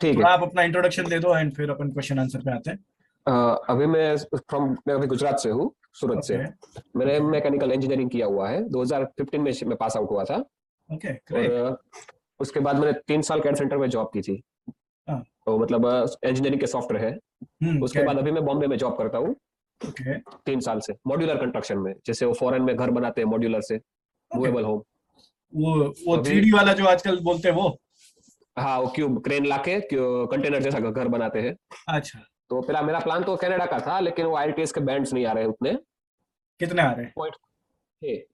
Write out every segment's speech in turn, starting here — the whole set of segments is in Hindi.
ठीक थोड़ा है। आप अपना इंट्रोडक्शन दे दो एंड फिर अपन क्वेश्चन आंसर पे आते हैं। अ, मैं अभी गुजरात से हूँ, सूरत से। ओके। मैंने ओके। मैकेनिकल इंजीनियरिंग किया हुआ है, 2015 में मैं पास आउट हुआ था। ओके और ग्रेट। उसके बाद मैंने 3 साल कैड सेंटर में जॉब की थी। हाँ। तो मतलब इंजीनियरिंग के सॉफ्टवेयर है। उसके कैड। बाद अभी मैं बॉम्बे में जॉब करता हूँ ओके। 3 साल से, मॉड्यूलर कंस्ट्रक्शन में, जैसे वो फॉरेन में घर बनाते हैं मॉड्यूलर से, ओके। Movable home. वो तो वो अभी 3D वाला जो आजकल बोलते हैं वो। हाँ, वो क्यूब क्रेन लाके कंटेनर जैसा घर बनाते हैं। अच्छा। तो मेरा मेरा प्लान तो कनाडा का था, लेकिन वो आईएलटीएस के बैंड्स नहीं आ रहे उतने। कितने आ रहे हैं? पॉइंट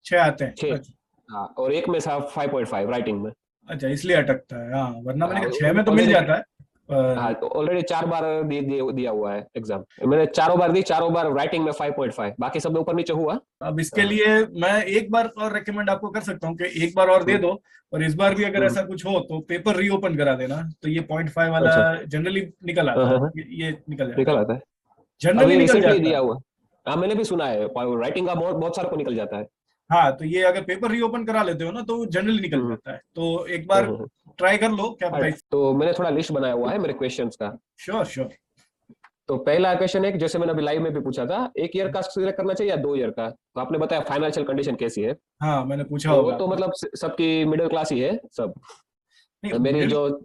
6 आते हैं, छः। अच्छा। हाँ, और एक में था 5.5 राइटिंग में। अच्छा इसलिए अटकता है, हाँ, वरना मैंने हाँ, कहा 6 में तो मिल ऑलरेडी। जाता है हाँ, पर। ऑलरेडी 4 बार दिया हुआ है एग्जाम। मैंने चारों बार दी, चारों बार राइटिंग में 5.5, बाकी सब में ऊपर नीचे हुआ। अब इसके हाँ। लिए मैं एक बार और रेकमेंड आपको कर सकता हूँ कि एक बार और दे हम्म, दो। और इस बार भी अगर हम्म, ऐसा कुछ हो तो पेपर रीओपन करा देना, तो ये 0.5 वाला अच्छा। जनरली निकल हाँ, आता है, हाँ, हाँ, ये निकल जाता निकल है। आता है। जनरली अभी निकल रिसेंटली जाता दिया है। हुआ। हाँ, मैंने भी सुना है, राइटिंग का बहुत बहुत सारे को निकल जाता है। हाँ तो ये अगर पेपर रीओपन करा लेते हो ना तो जनरली निकल हम्म, जाता है, तो एक हम्म, बार ट्राई कर लो, क्या पता। तो मैंने थोड़ा लिस्ट बनाया हुआ है मेरे क्वेश्चंस का। Sure sure. तो पहला क्वेश्चन एक, जैसे मैंने अभी लाइव में भी पूछा था, 1 ईयर का सिलेक्ट करना चाहिए या 2 ईयर का? तो आपने बताया फाइनेंशियल कंडीशन कैसी है। हाँ मैंने पूछा तो वो होगा तो आपको। मतलब सबकी मिडिल क्लास ही है सब। नहीं, मेरी मिडिल जो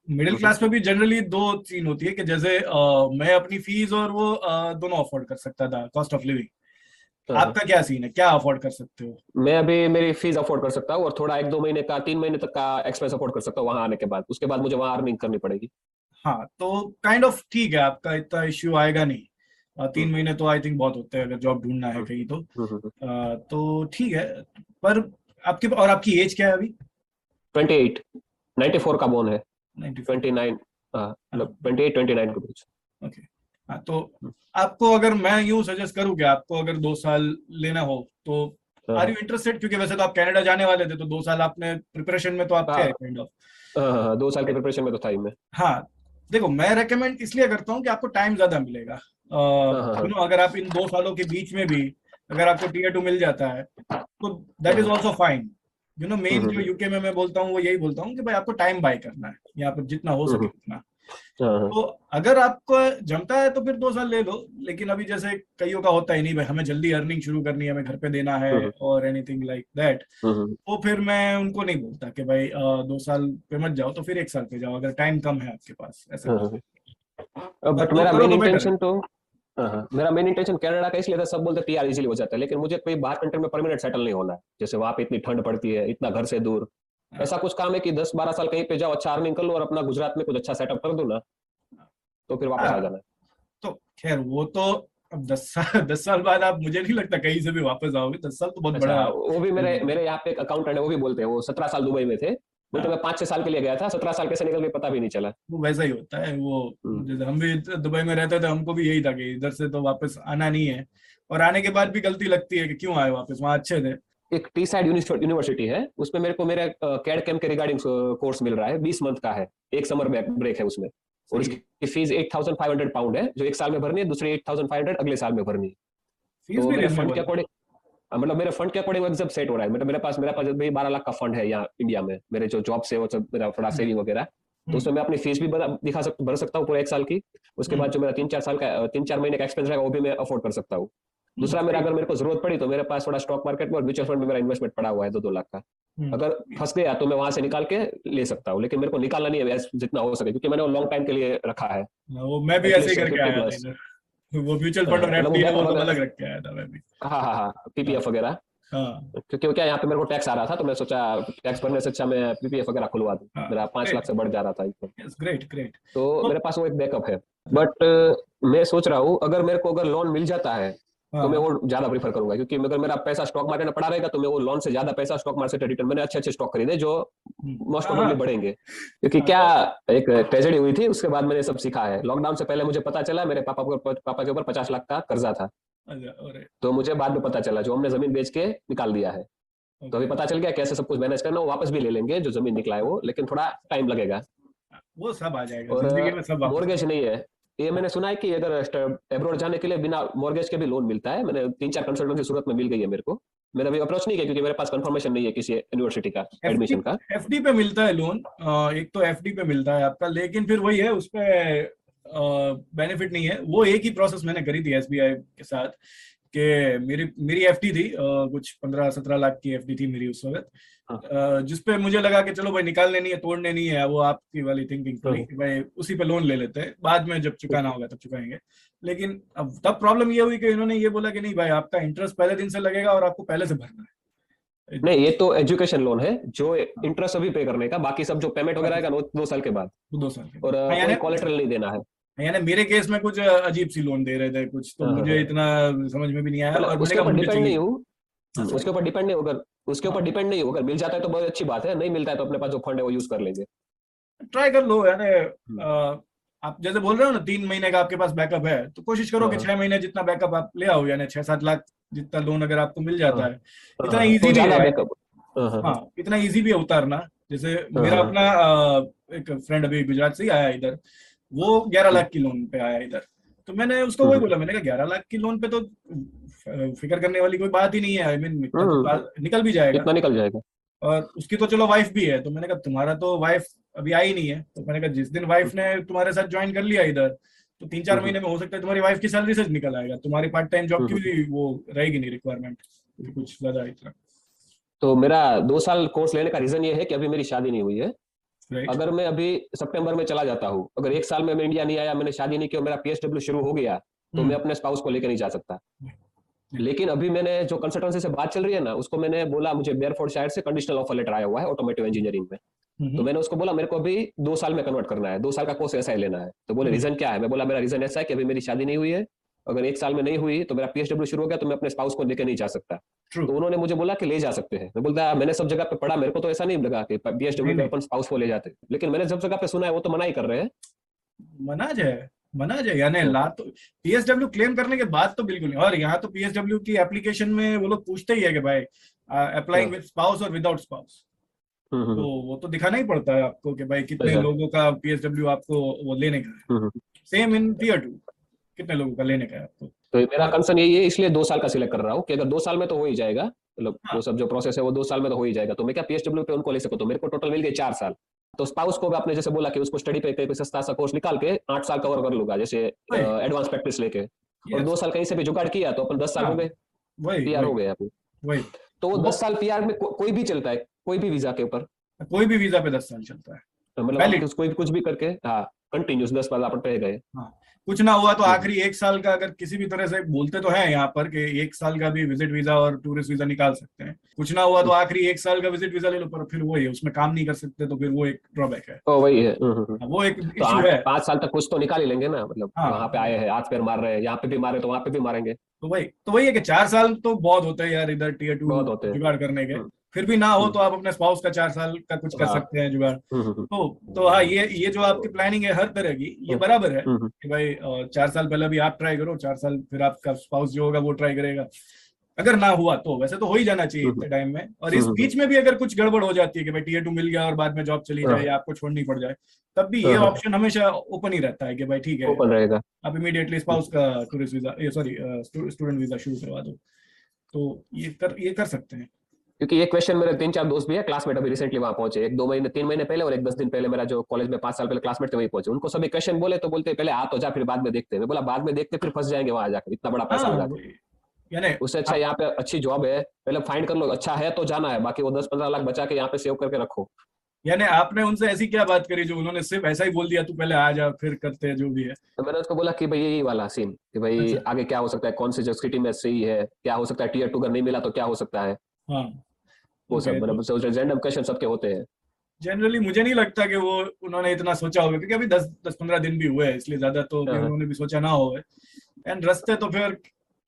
मिडिल क्लास में भी जनरली दो सीन होती है कि जैसे मैं अपनी फीस और वो दोनों अफोर्ड कर सकता था, कॉस्ट ऑफ लिविंग। आपका क्या सीन है, क्या अफोर्ड कर सकते हो? मैं अभी मेरी फीस अफोर्ड कर सकता हूँ, और थोड़ा 1-2 महीने का, 3 महीने तक का एक्सपेंस अफोर्ड कर सकता हूँ वहां आने के बाद। उसके बाद मुझे वहां अर्निंग करनी पड़ेगी। हाँ तो काइंड ऑफ ठीक है, आपका इतना इश्यू आएगा नहीं। हम्म, 3 महीने तो आई थिंक बहुत होते हैं अगर जॉब ढूंढना है हम्म, कहीं तो। हम्म, तो ठीक है। पर आपकी एज क्या है अभी? 28, 94 का बोन है। 94। 29। हाँ, हाँ। मतलब 28-29 के बीच। ओके। हाँ तो आपको अगर मैं यूं सजेस्ट करूं कि आपको अगर 2 साल लेना हो तो हाँ, आर यू हाँ, इंटरेस्टेड? क्योंकि वैसे तो आप कनाडा जाने वाले थे, तो 2 साल आपने प्रिपरेशन में तो आप थे हाँ, काइंड ऑफ। हाँ, हाँ, 2 साल की प्रिपरेशन में तो था ही मैं। हाँ। देखो मैं रेकमेंड इसलिए करता हूँ कि आपको टाइम ज्यादा मिलेगा। हाँ, हाँ, हाँ, अगर आप इन 2 सालों के बीच में भी अगर आपको टीयर 2 मिल जाता है तो दैट इज हाँ, ऑल्सो फाइन। मेन जो हम्म, यूके में मैं बोलता हूँ वो यही बोलता हूँ कि भाई आपको टाइम बाय करना है यहाँ पर जितना हो हम्म, सके उतना। हाँ, हाँ, तो अगर आपको जमता है तो फिर 2 साल ले लो। लेकिन अभी जैसे कईयों का होता ही नहीं, भाई हमें जल्दी अर्निंग शुरू करनी है, हमें घर पे देना है हम्म, और एनीथिंग लाइक दैट। हम्म, तो फिर मैं उनको नहीं बोलता कि भाई 2 साल पे मत जाओ, तो फिर 1 साल पे जाओ अगर टाइम कम है आपके पास, ऐसा हाँ, कुछ। हाँ। पर बट वो मेरा करो मेन तो बेटर है। इंटेंशन तो, हाँ, हाँ, मेरा मेन इंटेंशन कनाडा का इसलिए था, सब बोलते पीआर इजीली हो जाता है, लेकिन मुझे कोई बाहर कंट्री में परमानेंट सेटल नहीं होना है। जैसे वहां पे इतनी ठंड पड़ती है, इतना घर से दूर। हाँ, ऐसा कुछ काम है कि 10-12 साल कहीं पे जाओ, अच्छा अर्निंग कर लो, और अपना गुजरात में कुछ अच्छा सेटअप कर दो ना, तो फिर वापस आ हाँ, जाना है। तो खैर वो तो अब 10 साल 10 साल बाद आप, मुझे नहीं लगता कहीं से भी वापस आओगे। 10 साल तो बहुत अच्छा, बड़ा वो भी मेरे टाइम है। मेरे यहाँ पे एक अकाउंटेंट है, वो भी बोलते हैं, वो 17 साल दुबई में थे। बोलते हाँ मैं 5-6 साल के लिए गया था, 17 साल कैसे निकल गए पता भी नहीं चला। वो वैसा ही होता है वो। हम्म, जैसे हम भी दुबई में रहते थे, हमको भी यही था कि इधर से तो वापस आना नहीं है। और आने के बाद भी गलती लगती है कि क्यों आए वापस, वहां अच्छे थे। एक टी साइड यूनिवर्सिटी है, उसमें मेरे को मेरे कैड कैम के रिगार्डिंग कोर्स मिल रहा है, 20 मंथ का है। एक समर ब्रेक है उसमें। और सही है। इसकी फीस £8,500 है, जो एक साल में भरनी है, दूसरी 8,500 अगले साल में भरनी है। फीस तो भी मेरे फंड के रिजनेबल है। अकॉर्डिंग, मतलब मेरे फंड के अकॉर्डिंग एकदम सेट हो रहा है। मतलब मेरे पास भी 12 लाख का फंड है यहाँ इंडिया में, मेरे जो जॉब से वो सब मेरा थोड़ा हम्म। सेविंग वगैरह। तो हम्म। उसमें मैं अपनी फीस भी भर सकता हूँ पूरे एक साल की। उसके बाद हम्म। जो मेरा 3-4 महीने का एक्सपेंस रहेगा, वो भी मैं अफोर्ड कर सकता हूँ। दूसरा, मेरा सही। अगर मेरे को जरूरत पड़ी तो मेरे पास थोड़ा स्टॉक मार्केट में और म्यूचुअल फंड में मेरा इन्वेस्टमेंट पड़ा हुआ है 2-2 लाख का। अगर हम्म। फंस गया तो मैं वहां से निकाल के ले सकता हूँ, लेकिन मेरे को निकालना नहीं है जितना हो सके, क्योंकि मैंने वो लॉन्ग टाइम के लिए रखा है। वो मैं भी ऐसे ही एटलीस्ट करके 50 आया था प्लस। इधर। वो म्यूचुअल फंड और मतलब वो एफडी है वो बैकअप तो वगैरह। अलग रख के आया था मैं भी। हाँ, हाँ, हाँ, हाँ। पीपीएफ वगैरह। हाँ। क्योंकि क्या, यहाँ पे मेरे को टैक्स आ रहा था, तो मैं सोचा टैक्स भरने से अच्छा मैं पीपीएफ वगैरह खुलवा दूं। हाँ मेरा 5 लाख ग्रेट। से बढ़ जा रहा था एकदम। Yes great great. तो तो मेरे पास वो एक बैकअप है। हाँ। बट मैं सोच रहा हूँ, अगर मेरे को अगर लोन मिल जाता है, तो मैं हाँ। वो ज्यादा प्रीफर करूंगा, क्योंकि अगर मेरा पैसा स्टॉक मार्केट में पड़ा रहेगा, तो मैं वो लोन से ज्यादा पैसा स्टॉक मार्केट रिटर्न, मैंने अच्छे अच्छे स्टॉक खरीदे जो मोस्ट हाँ। हाँ। प्रोबेबली बढ़ेंगे। क्योंकि हाँ, क्या, तो एक ट्रेजेडी हुई थी, उसके बाद मैंने सब सीखा है। लॉकडाउन से पहले मुझे पता चला मेरे पापा के ऊपर 50 लाख का कर्जा था। अच्छा, अरे। तो मुझे बाद में पता चला, जो हमने जमीन बेच के निकाल दिया है। तो अभी ओके। पता चल गया कैसे सब कुछ मैनेज करना। वो वापस भी ले लेंगे जो जमीन निकला है वो, लेकिन थोड़ा टाइम लगेगा। वो सब आ जाएगा और जिंदगी में, सब वापस आ मोर्गेज नहीं है। ये मैंने सुना है कि अगर अब्रॉड जाने के लिए बिना मॉर्गेज के भी लोन मिलता है। मैंने 3-4 कंसल्टेंसी सूरत में मिल गई है मेरे को। मैंने अभी अप्रोच नहीं किया क्योंकि मेरे पास कंफर्मेशन नहीं है किसी यूनिवर्सिटी का एफडी एडमिशन का। एफडी पे मिलता है लोन। एक तो एफडी पे मिलता है आपका, लेकिन फिर वही है, उस पे बेनिफिट नहीं है। वो एक ही प्रोसेस मैंने करी थी एसबीआई के साथ, कि मेरी मेरी एफडी थी, कुछ 15-17 लाख की एफडी थी मेरी उस वक्त, जिसपे मुझे लगा कि चलो भाई निकालने नहीं है, तोड़ने नहीं है। वो आपकी वाली थिंकिंग थी कि भाई उसी पे लोन ले लेते हैं, बाद में जब चुकाना होगा तब चुकाएंगे। लेकिन अब तब प्रॉब्लम ये हुई कि इन्होंने ये बोला कि नहीं भाई, आपका इंटरेस्ट पहले दिन से लगेगा और आपको पहले से भरना है। नहीं, ये तो एजुकेशन लोन है, जो इंटरेस्ट अभी पे करने का, बाकी सब जो पेमेंट वगैरह आएगा 2 साल के बाद। 2 साल के और बाद। कोई कोलेटरल नहीं देना है। यानी मेरे केस में कुछ अजीब सी लोन दे रहे थे कुछ, तो मुझे इतना समझ में भी नहीं आया, और उसके ऊपर डिपेंड नहीं हूँ। चाहिए। उसके ऊपर डिपेंड नहीं, अगर उसके ऊपर डिपेंड नहीं हो, अगर मिल जाता है तो बहुत अच्छी बात है, नहीं मिलता है तो अपने पास जो फंड है वो यूज कर लेंगे। ट्राई कर लो। यानी आप जैसे बोल रहे हो ना 3 महीने का आपके पास बैकअप है, तो कोशिश करो कि 6 महीने जितना बैकअप आप ले आओ, यानी 6-7 लाख जितना लोन अगर आपको मिल जाता है। इतना इजी भी है। हाँ, इतना इजी भी है उतारना। जैसे मेरा अपना एक फ्रेंड अभी गुजरात से ही आया इधर, वो 11 लाख की लोन पे आया इधर। तो मैंने उसको वही बोला, मैंने कहा 11 लाख की लोन पे तो फिक्र करने वाली कोई बात ही नहीं है। आई मीन निकल भी जाएगा, इतना निकल जाएगा। और उसकी तो चलो वाइफ भी है। तो मैंने कहा तुम्हारा तो वाइफ अभी आई नहीं है, तो मैंने कहा जिस दिन वाइफ ने तुम्हारे साथ ज्वाइन कर लिया इधर, तो 3-4 महीने में हो सकता है तुम्हारी वाइफ की सैलरी से निकल आएगा, तुम्हारी पार्ट टाइम जॉब की भी वो रहेगी नहीं रिक्वायरमेंट कुछ ज्यादा इतना। तो मेरा 2 साल कोर्स लेने का रीजन ये है कि अभी मेरी शादी नहीं हुई है। अगर मैं अभी सितंबर में चला जाता हूँ, अगर 1 साल में मैं इंडिया नहीं आया, मैंने शादी नहीं की, मेरा पीएसडब्ल्यू शुरू हो गया, तो मैं अपने स्पाउस को लेकर नहीं जा सकता। लेकिन अभी मैंने जो कंसल्टेंसी से बात चल रही है ना, उसको मैंने बोला मुझे बेयरफोर्डशायर से कंडीशनल ऑफर लेटर आया हुआ है ऑटोमेटिव इंजीनियरिंग में। तो मैंने उसको बोला मेरे को अभी 2 साल में कन्वर्ट करना है, 2 साल का कोर्स ऐसा ही लेना है। तो बोले रीजन क्या है? मैं बोला मेरा रीजन ऐसा है कि अभी मेरी शादी नहीं हुई है, अगर 1 साल में नहीं हुई तो मेरा पीएसडब्ल्यू शुरू हो गया, तो मैं अपने स्पाउस को लेकर नहीं जा सकता। तो उन्होंने मुझे बोला कि ले जा सकते हैं। मैं बोलता मैंने सब जगह पे पढ़ा, मेरे को तो ऐसा नहीं लगा कि पीएसडब्ल्यू पे अपन स्पाउस को ले जाते, लेकिन मैंने सब जगह पे सुना है वो तो मना ही कर रहे हैं। मना जाए यानी ला तो पीएसडब्ल्यू क्लेम करने के बाद तो बिल्कुल नहीं। और यहाँ तो पीएसडब्ल्यू की एप्लीकेशन में वो लोग पूछते ही है कि भाई अप्लाइंग विद स्पाउस और विदाउट स्पाउस, तो वो तो दिखाना ही पड़ता है आपको कि भाई कितने लोगों का पीएसडब्ल्यू आपको वो लेने का है। सेम इन टियर 2 कितने लोगों का लेने का है आपको। तो मेरा कंसर्न यही है, इसलिए 2 साल का सिलेक्ट कर रहा हूँ कि अगर 2 साल में तो हो ही जाएगा, मतलब वो सब जो प्रोसेस है वो 2 साल में तो हो ही जाएगा, तो मैं क्या पीएसडब्ल्यू पे उनको ले सकूँ। तो मेरे को टोटल मिल गए 4 साल। तो स्पाउस को भी आपने जैसे बोला कि उसको स्टडी पे कोई सस्ता सा कोर्स निकाल के 8 साल कवर कर लूंगा, जैसे एडवांस प्रैक्टिस लेके, और 2 साल कहीं से भी जुगाड़ किया तो अपन 10 साल हो गए, पीआर हो गए अभी। तो वो 10 साल पीआर में कोई भी चलता है, कोई भी वीजा के ऊपर, कोई भी वीजा पे 10 साल चलता है, मतलब कोई कुछ भी करके। हाँ, कंटिन्यूस 10 साल अपन पे गए। कुछ ना हुआ तो आखिरी 1 साल का, अगर किसी भी तरह से बोलते तो है यहाँ पर कि 1 साल का भी विजिट वीजा और टूरिस्ट वीजा निकाल सकते हैं। कुछ ना हुआ तो आखिरी 1 साल का विजिट वीजा ले लो, पर फिर वही है, उसमें काम नहीं कर सकते, तो फिर वो एक ड्रॉबैक है। तो वही है, वो एक तो इशू है। 5 साल तक कुछ तो निकाल ही लेंगे ना, मतलब वहां पे आए हैं, हाथ पैर मार रहे हैं, यहाँ पे भी मारे तो वहां पे भी मारेंगे। तो वही है कि 4 साल तो बहुत होते हैं यार इधर टियर 2 जुगाड़ करने के। फिर भी ना हो तो आप अपने स्पाउस का 4 साल का कुछ कर सकते हैं जुगाड़। तो हाँ, ये जो आपकी प्लानिंग है हर तरह की, ये बराबर है कि भाई 4 साल पहले भी आप ट्राई करो, 4 साल फिर आपका स्पाउस जो होगा वो ट्राई करेगा। अगर ना हुआ तो वैसे तो हो ही जाना चाहिए इतने टाइम में। और इस बीच में भी अगर कुछ गड़बड़ हो जाती है कि भाई टियर 2 मिल गया और बाद में जॉब चली जाए या आपको छोड़नी पड़ जाए, तब भी ये ऑप्शन हमेशा ओपन ही रहता है कि भाई ठीक है, ओपन रहेगा, आप इमीडिएटली स्पाउस का tourist visa, sorry student visa शुरू करवा दो। तो ये कर सकते हैं। क्योंकि ये क्वेश्चन मेरे 3-4 दोस्त भी है, क्लासमेट अभी रिसेंटली वहां पहुंचे, 1-2 महीने 3 महीने पहले, और एक 10 दिन पहले मेरा जो कॉलेज में 5 साल पहले क्लासमेट थे वही पहुंचे। उनको सभी क्वेश्चन बोले तो बोलते पहले आ तो जा, फिर बाद में देखते हैं। मैं बोला बाद में देखते फिर फंस जाएंगे वहां जाकर, इतना बड़ा पैसा लगा के। उससे अच्छा यहाँ पे अच्छी जॉब है, पहले फाइंड कर लो, अच्छा है तो जाना है, बाकी वो 10-15 लाख बचा के यहाँ पे सेव करके रखो। यानी आपने उनसे ऐसी क्या बात करी जो उन्होंने सिर्फ ऐसा ही बोल दिया तू पहले आ जा फिर करते हैं जो भी है? तो मैंने उसको बोला कि भाई यही वाला सीन कि भाई आगे क्या हो सकता है, कौन सी सिटी में सही है, क्या हो सकता है, टियर 2 अगर नहीं मिला तो क्या हो सकता है। वो सब मतलब रैंडम क्वेश्चन सबके होते हैं। जनरली मुझे नहीं लगता कि वो उन्होंने इतना सोचा होगा, क्योंकि अभी 10-15 दिन भी हुए हैं, इसलिए ज्यादा तो उन्होंने भी सोचा ना होगा। एंड रास्ते तो फिर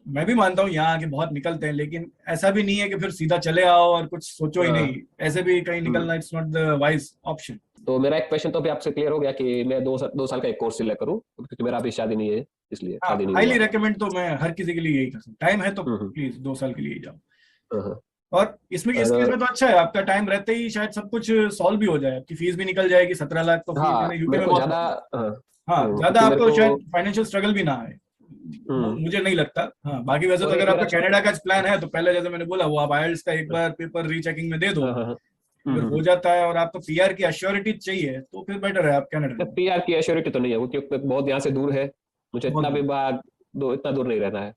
मैं भी मानता हूँ यहाँ आके बहुत निकलते हैं, लेकिन ऐसा भी नहीं है कि फिर सीधा चले आओ और कुछ सोचो ही नहीं, ऐसे भी कहीं निकलना it's not the wise option. तो मेरा एक क्वेश्चन तो भी आपसे क्लियर हो गया कि मैं 2 साल का एक कोर्स सिलेक्ट करूँ, क्योंकि मेरा अभी शादी नहीं है, इसलिए शादी नहीं। हाईली रेकमेंड तो मैं हर किसी के लिए यही कर सकता, टाइम है तो प्लीज 2 साल के लिए जाओ। और इसमें इस केस में तो अच्छा है, आपका टाइम रहते ही शायद सब कुछ सॉल्व भी हो जाए, आपकी फीस भी निकल जाएगी। 17 लाख तो फीस यूके में बहुत हाँ, ज्यादा क्योंकि मेरे आपको को शायद फाइनेंशियल स्ट्रगल भी ना आए, मुझे नहीं लगता। हाँ, बाकी वैसे तो और एक अगर आपका मेरा कनाडा का प्लान है तो पहले जैसे मैंने बोला वो आप आइल्स का एक बार पेपर रीचेकिंग में दे दो। हाँ हाँ हाँ। अगर हो जाता है और आपको पीआर की अश्योरिटी चाहिए तो फिर बेटर है आप कनाडा में। पीआर की एश्योरिटी तो नहीं है वो, क्योंकि बहुत यहाँ से दूर है, मुझे बहुत इतना भी दूर। इतना दूर नहीं रहना है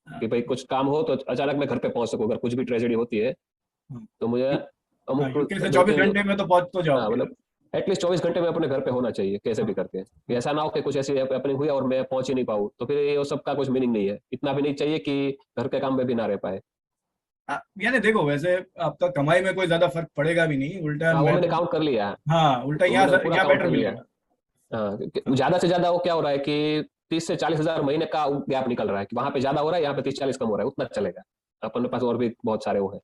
हाँ, कि भाई कुछ काम हो तो अचानक मैं घर पे पहुंच सकूं, अगर कुछ भी ट्रेजेडी होती है हाँ, तो मुझे हाँ, अमुक यूके से दो 24 तीन, घंटे में तो पहुंच तो हाँ जाओगे। मतलब एटलीस्ट 24 घंटे में अपने घर पे होना चाहिए कैसे भी हाँ, करके, कि हाँ, ऐसा ना हो कि कुछ ऐसी हैपनिंग हुई और मैं पहुंच ही नहीं पाऊँ, तो फिर ये सब का कुछ मीनिंग नहीं है, इतना भी नहीं चाहिए कि घर के काम में भी ना रह पाए। हाँ, यानी देखो वैसे आपका कमाई में कोई ज्यादा फर्क पड़ेगा भी नहीं, उल्टा हाँ वो मैं मैंने तो, काउंट कर लिया है, हाँ उल्टा वो यहाँ मैंने पूरा यहाँ काउंट बेटर कर लिया है। मिलेगा। हाँ हाँ, ज्यादा से ज्यादा वो क्या हो रहा है कि 30 से 40 हजार महीने का गैप निकल रहा है, कि वहां पे ज्यादा हो रहा है, यहाँ पे 30-40 कम हो रहा है, उतना चलेगा। अपन के पास और भी बहुत सारे वो है,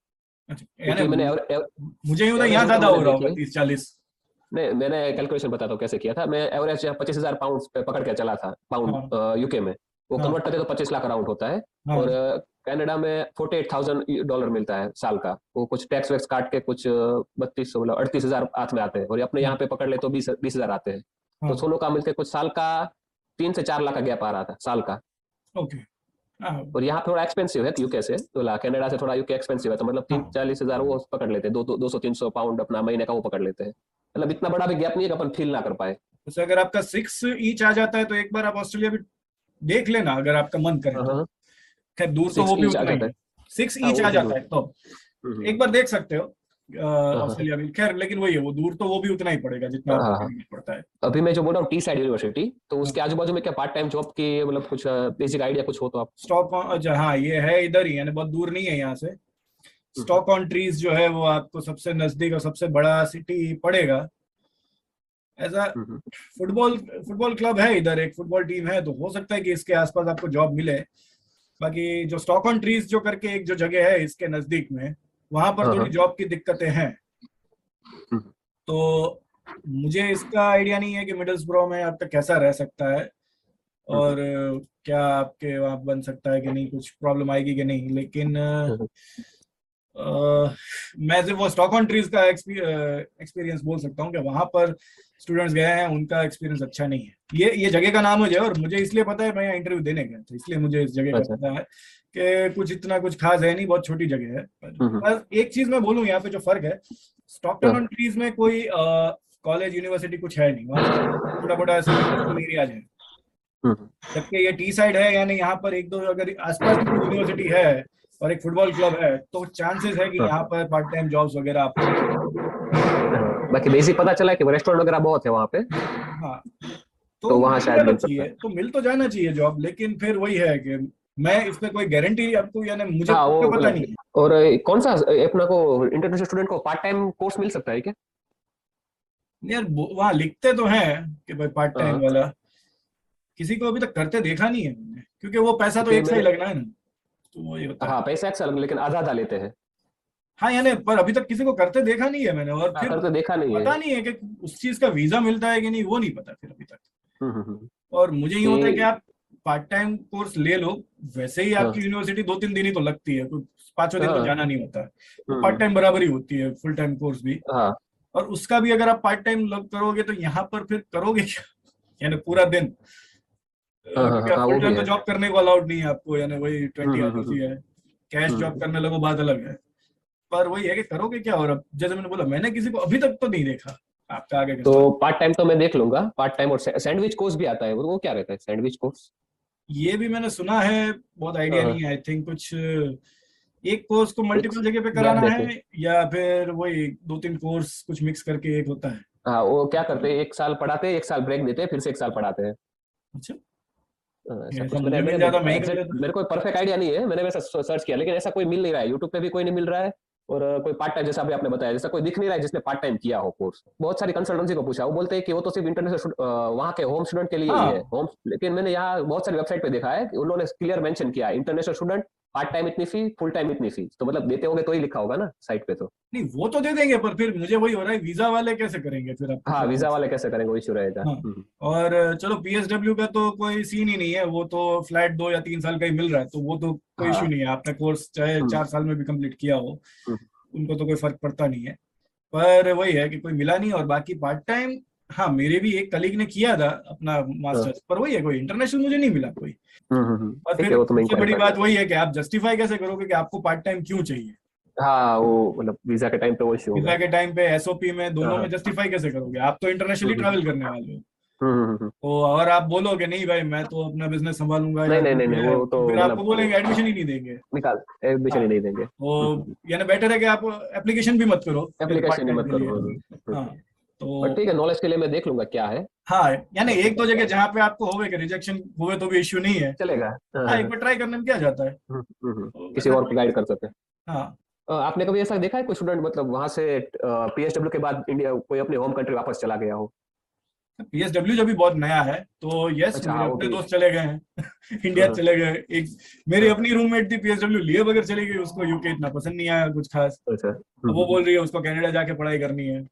अच्छा, यानी क्योंकि मैंने मुझे ही होता है एवरेज यहाँ इनकम ज्यादा मैंने हो रहा होगा देखी। 30-40। नहीं मैंने कैलकुलेशन बताता हूँ कैसे किया था, मैं एवरेज 25,000 पाउंड पे पकड़ के चला था, पाउंड हाँ, यूके में, वो हाँ, कन्वर्ट करते तो 25 लाख अराउंड होता है। और हाँ, कनाडा में $48,000 मिलता है साल का, वो कुछ टैक्स वैक्स काट के कुछ 3200 मतलब 38,000 हाथ में आते हैं, और अपने हाँ, यहाँ पे पकड़ ले तो 20,000 आते हैं। तो हाँ, दोनों का मिलकर कुछ साल का 3 से 4 लाख का गैप आ रहा था साल का। ओके, हाँ, और यहाँ थोड़ा एक्सपेंसिव है यूके से, तो कनाडा से थोड़ा यूके एक्सपेंसिव है, तो मतलब तीन हाँ। 40,000 वो पकड़ लेते हैं, 200-300 पाउंड अपना महीने का वो पकड़ लेते हैं, मतलब इतना बड़ा भी गैप नहीं है कि अपन फील ना कर पाए। जैसे अगर आपका 6 ईच आ जाता है तो एक बार आप ऑस्ट्रेलिया भी देख लेना अगर आपका मन करे हाँ तो। हाँ। खैर दूर तो वो सिक्स भी इंच आ उतना ही जाता है। है। 6 हाँ ईच वो आ भी जाता दूर। है तो हम्म, एक बार देख सकते हो हाँ हाँ ऑस्ट्रेलिया भी। खैर लेकिन वही है, वो दूर तो वो भी उतना ही पड़ेगा जितना हाँ आपको हाँ हाँ। कनाडा पड़ता है। अभी मैं जो बोल रहा हूँ टी साइड यूनिवर्सिटी, तो हाँ, उसके आजू बाजू में क्या पार्ट टाइम जॉब की मतलब कुछ बेसिक आइडिया कुछ हो तो आप। स्टॉक अच्छा, हाँ ये है इधर ही, यानी बहुत दूर नहीं है यहाँ से। हम्म, स्टॉक ऑन ट्रीज जो है वो आपको सबसे नजदीक और सबसे बड़ा सिटी पड़ेगा। ऐसा हम्म, फुटबॉल फुटबॉल क्लब है इधर, एक फुटबॉल टीम है, तो हो सकता है कि इसके आसपास आपको जॉब मिले। बाकी जो स्टॉक ऑन ट्रीज जो करके एक जो जगह है इसके नजदीक में, वहां पर हाँ थोड़ी हाँ। जॉब की दिक्कतें हैं। हम्म, तो मुझे इसका आइडिया नहीं है कि मिडल्सब्रो में आपका कैसा रह सकता है, हम्म, और क्या आपके वहाँ बन सकता है कि नहीं, कुछ प्रॉब्लम आएगी कि नहीं। लेकिन हम्म, मैं सिर्फ वो स्टॉक ऑन ट्रीज का एक्सपीरियंस बोल सकता हूँ कि वहां पर स्टूडेंट्स गए हैं, उनका एक्सपीरियंस अच्छा नहीं है। ये जगह का नाम मुझे, और मुझे इसलिए पता है, मैं यहाँ इंटरव्यू देने गया था इसलिए मुझे इस जगह का अच्छा। पता है कि कुछ इतना कुछ खास है नहीं, बहुत छोटी जगह है। हम्म, पर एक चीज मैं बोलूँ यहाँ पे जो फर्क है, स्टॉकटन ऑन हाँ, ट्रीज में कोई कॉलेज यूनिवर्सिटी कुछ है नहीं, वहाँ छोटा मोटा ऐसे इंडस्ट्रियल एरियाज है। हम्म, जबकि ये टी साइड है, यानी यहाँ पर एक दो अगर आसपास भी कोई यूनिवर्सिटी है और एक फुटबॉल क्लब है तो चांसेस है कि हाँ, यहाँ पर पार्ट टाइम जॉब्स वगैरह आपको मिल। हाँ। बाकी बेसिक पता चला है कि रेस्टोरेंट वगैरह बहुत है वहाँ पे, हाँ, तो तो वहाँ मिल शायद जाना मिल सकता चाहिए, है। तो मिल तो जाना चाहिए जॉब, लेकिन फिर वही है कि मैं इस पे कोई गारंटी आपको, यानी मुझे हाँ पक्का वो पता मतलब, नहीं है। और कौन सा अपना को इंटरनेशनल स्टूडेंट को पार्ट टाइम कोर्स मिल सकता है क्या। यार वहाँ लिखते तो हैं कि भाई पार्ट टाइम हाँ वाला, किसी को अभी तक करते देखा नहीं है मैंने, क्योंकि वो पैसा तो क्योंकि एक सा ही मैंने, लगना है ना, तो वही होता है। हाँ पैसा अक्सर लेकिन आधा आधा लेते हैं। हाँ, यानी पर अभी तक किसी को करते देखा नहीं है मैंने, और हाँ फिर करते देखा नहीं है। पता नहीं है कि उस चीज का वीजा मिलता है कि नहीं, वो नहीं पता फिर अभी तक। हम्म। और मुझे यूं होता है कि कि आप पार्ट टाइम कोर्स ले लो, वैसे ही हाँ आपकी यूनिवर्सिटी 2-3 दिन ही तो लगती है, कोई 5वें दिन तो हाँ। जाना नहीं होता है। तो पार्ट हम्म, टाइम बराबर ही होती है फुल टाइम कोर्स भी। हाँ और उसका भी अगर आप पार्ट टाइम लग करोगे तो यहाँ पर फिर करोगे क्या, यानी पूरा दिन, हाँ हाँ क्योंकि हाँ आप हाँ, फुल वो भी टाइम तो है। जॉब करने को अलाउड नहीं है आपको, यानी वही 20 आवर्स ही हम्म। है। कैश जॉब हम्म। करने लगो बात अलग है। पर वही है कि करोगे क्या, और अब जैसे मैंने बोला मैंने किसी को अभी तक तो नहीं देखा। आपका आगे का तो सवाल। पार्ट टाइम तो मैं देख लूंगा, पार्ट टाइम और सैंडविच कोर्स भी आता है, वो क्या रहता है सैंडविच कोर्स। ये भी मैंने सुना है, बहुत हाँ आइडिया नहीं हाँ। है। आई थिंक कुछ एक कोर्स को एक मल्टीपल जगह पे गैप कराना देते हैं। है, या फिर वही 2-3 कोर्स कुछ मिक्स करके एक होता है। हाँ वो क्या करते हैं, 1 साल पढ़ाते हैं, 1 साल ब्रेक देते हैं, फिर से 1 साल पढ़ाते हैं। अच्छा, ऐसा ऐसा कुछ मैंने मुझे मिल मैंने जाता मैं ही कर एग्जैक्ट लेता। मेरे को परफेक्ट आइडिया नहीं है, मैंने वैसा सर्च किया, लेकिन ऐसा कोई मिल नहीं रहा है, यूट्यूब पे भी कोई नहीं मिल रहा है। और कोई पार्ट टाइम जैसा भी आपने बताया, जैसा कोई दिख नहीं रहा है जिसने पार्ट टाइम किया हो कोर्स। बहुत सारी कंसल्टेंसी को पूछा, वो बोलते हैं कि वो तो सिर्फ इंटरनेशनल वहाँ के होम स्टूडेंट के लिए ही है हाँ, होम, लेकिन मैंने यहाँ बहुत सारी वेबसाइट पे देखा है कि उन्होंने क्लियर मेंशन किया इंटरनेशनल स्टूडेंट पार्ट टाइम इतनी फी, फुल टाइम इतनी फी, तो मतलब देते होंगे तो ही लिखा होगा ना साइट पे तो। नहीं वो तो दे देंगे, पर फिर मुझे वही हो रहा है, वीजा वाले कैसे करेंगे फिर आपको हाँ वीजा प्रोसेस। वाले कैसे करेंगे, वो इश्यू रहेगा। हाँ, और चलो पीएसडब्ल्यू का तो कोई सीन ही नहीं है, वो तो फ्लैट 2 या 3 साल का ही मिल रहा है, तो वो तो कोई इशू हाँ। नहीं है, आपने कोर्स चाहे हम्म, 4 साल में भी कंप्लीट किया हो, हम्म, उनको तो कोई फर्क पड़ता नहीं है। पर वही है कि कोई मिला नहीं, और बाकी पार्ट टाइम हाँ, मेरे भी एक कलीग ने किया था अपना मास्टर्स, पर वही है, कोई इंटरनेशनल मुझे नहीं मिला कोई। और ठीक फिर है, वो तो मैं सबसे इंक्वायर बड़ी कर बात लूंगा। वही है कि आप जस्टिफाई कैसे करोगे कि आपको पार्ट टाइम क्यों चाहिए। हाँ, वो मतलब वीजा के टाइम पे वो इश्यू वीजा होगा। के टाइम पे, एसओपी में, हाँ दोनों में हाँ। जस्टिफाई कैसे करोगे? आप तो इंटरनेशनली हम्म ट्रैवल करने वाले हो। हम्म। तो अगर आप बोलोगे नहीं भाई मैं तो अपना बिजनेस संभालूंगा नहीं या नहीं जो नहीं भी नहीं, है, वो तो तो फिर आपको मतलब बोलेंगे एडमिशन ही नहीं देंगे। निकाल, एडमिशन हाँ, ही नहीं देंगे। तो यानी बेटर है कि आप एप्लीकेशन भी मत करो फिर पार्ट एप्लीकेशन ही टाइम मत के लिए। करो। हाँ, बट तो ठीक है, नॉलेज के लिए मैं देख लूंगा क्या है। हाँ, यानी और एक दो जगह क्या जहाँ पे आपको होवे कि रिजेक्शन हुए तो भी इश्यू नहीं है। चलेगा। हाँ हाँ, हाँ एक बार ट्राई करने में क्या जाता है। तो किसी वैसा और को ट्राई कर गाइड कर सकते सकते हैं। हैं। हाँ, आपने कभी ऐसा देखा है कोई स्टूडेंट मतलब वहां से पीएसडब्ल्यू के बाद इंडिया कोई अपने होम कंट्री वापस चला गया हो? पीएसडब्ल्यू जब भी बहुत नया है तो यस, अच्छा, मेरे हाँ वो अपने भी। दोस्त चले गए हैं इंडिया हाँ चले गए। एक मेरी हाँ, अपनी रूममेट थी, पीएसडब्ल्यू लिए बगैर चली गई, उसको यूके इतना पसंद नहीं आया कुछ खास। अच्छा। अब वो बोल रही है उसको कनाडा जाके पढ़ाई करनी है।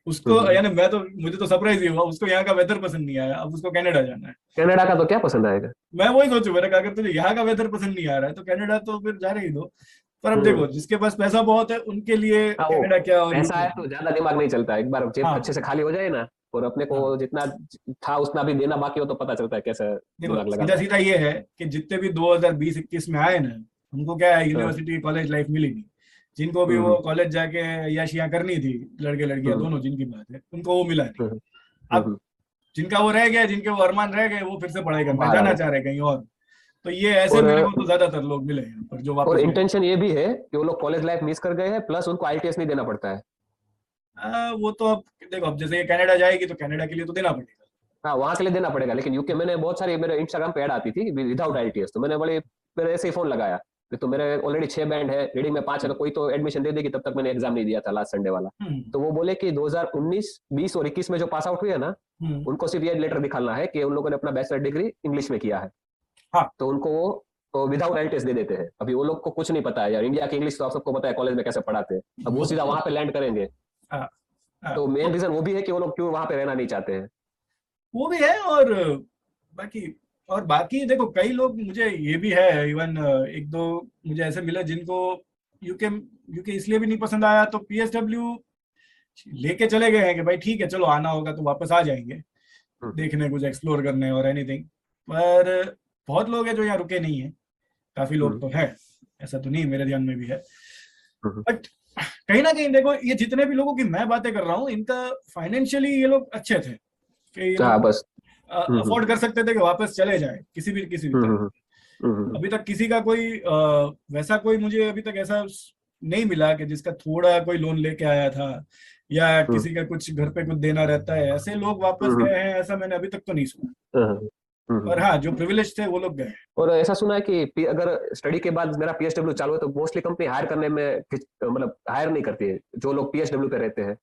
उसको हम्म। यानी मैं तो, मुझे तो सरप्राइज ही हुआ, उसको यहाँ का वेदर पसंद नहीं आया, अब उसको कनाडा जाना है। कनाडा का तो क्या पसंद आएगा? मैं वही सोचू, मैंने कहा अगर तुझे यहाँ का वेदर पसंद नहीं आ रहा है तो कनाडा तो फिर जाने ही दो। पर अब देखो, हम्म। जिसके पास पैसा बहुत है उनके लिए हाँ, वो कनाडा क्या और पैसा यूके है क्या। तो ज्यादा दिमाग नहीं चलता, एक बार जेब अच्छे हाँ से खाली हो जाए ना, और अपने को हाँ, जितना था उतना भी देना बाकी हो तो पता चलता है कैसे देखो दिमाग सीधा लगाना है। सीधा ये है कि जितने भी 2020-21 में आए ना, उनको क्या है, हाँ। यूनिवर्सिटी कॉलेज लाइफ मिली नहीं। जिनको भी वो हम्म कॉलेज जाके याशियां करनी थी, लड़के लड़कियां हम्म दोनों जिनकी बात है, उनको वो मिला नहीं। हम्म अब जिनका वो रह गया, जिनके वो अरमान रह गए, वो फिर से पढ़ाई करना बाहर आ जाना गए। चाह रहे कहीं और। तो ये ऐसे और मेरे को तो ज्यादातर लोग मिले हैं पर जो और वापस गए। इंटेंशन ये भी है कि वो लोग कॉलेज लाइफ मिस कर गए हैं, प्लस उनको आईटीएस नहीं देना पड़ता है। वो तो अब देखो, अब जैसे ये कनाडा जाएगी तो कनाडा के लिए तो देना पड़ेगा। हाँ, वहां के लिए देना पड़ेगा, लेकिन यूके मैंने बहुत सारी मेरे इंस्टाग्राम पे ऐड आती थी विदाउट आईटीएस, तो मैंने बड़े मेरे ऐसे ही फोन लगाया कि तो मेरे ऑलरेडी 6 बैंड है, रीडिंग में 5 है, तो कोई तो एडमिशन दे देगी। तब तक मैंने एग्जाम नहीं दिया था लास्ट संडे वाला। हम्म तो वो बोले कि 2019, 20 और 21 में जो पास आउट हुए है ना, हम्म। उनको सिर्फ ये लेटर दिखाना है कि उन लोगों ने अपना बैचलर डिग्री इंग्लिश में किया है। हाँ तो उनको वो तो विदाउट आईटीएस दे देते हैं। अभी वो लोग को कुछ नहीं पता है यार, इंडिया की इंग्लिश तो आप सबको पता है कॉलेज में कैसे पढ़ाते हैं। अब वो वो सीधा तो वहां पे लैंड करेंगे। हाँ हाँ, तो मेन रीजन वो भी है कि वो लोग क्यों वहां पे रहना नहीं चाहते हैं। वो भी है। बाकी और बाकी देखो, कई लोग, मुझे ये भी है इवन एक दो मुझे ऐसे मिले जिनको यूके यूके इसलिए भी नहीं पसंद आया, तो पीएसडब्ल्यू लेके चले गए हैं कि भाई ठीक है चलो, आना होगा तो वापस आ जाएंगे हम्म देखने, कुछ एक्सप्लोर करने और एनीथिंग। पर बहुत लोग हैं जो यहाँ रुके नहीं है, काफी लोग हम्म तो है, ऐसा तो नहीं, मेरे ध्यान में भी है। हम्म बट कहीं ना कहीं देखो, ये जितने भी लोगों की मैं बातें कर रहा हूँ, इनका फाइनेंशियली ये लोग अच्छे थे कि ये हाँ लोग बस। हम्म अफोर्ड कर सकते थे कि वापस चले जाए किसी भी हम्म तरह। हम्म हम्म अभी तक किसी का कोई वैसा कोई मुझे अभी तक ऐसा नहीं मिला कि जिसका थोड़ा कोई लोन लेके आया था, या हम्म किसी का कुछ घर पे कुछ देना रहता है, ऐसे लोग वापस हम्म गए हैं, ऐसा मैंने अभी तक तो नहीं सुना। हम्म पर हाँ, जो प्रिविलेज थे वो लोग गए। और ऐसा सुना है कि अगर स्टडी के बाद मेरा पीएसडब्ल्यू चालू है तो मोस्टली कंपनी हायर करने में मतलब हायर नहीं करती है जो लोग पीएसडब्ल्यू पे रहते हैं।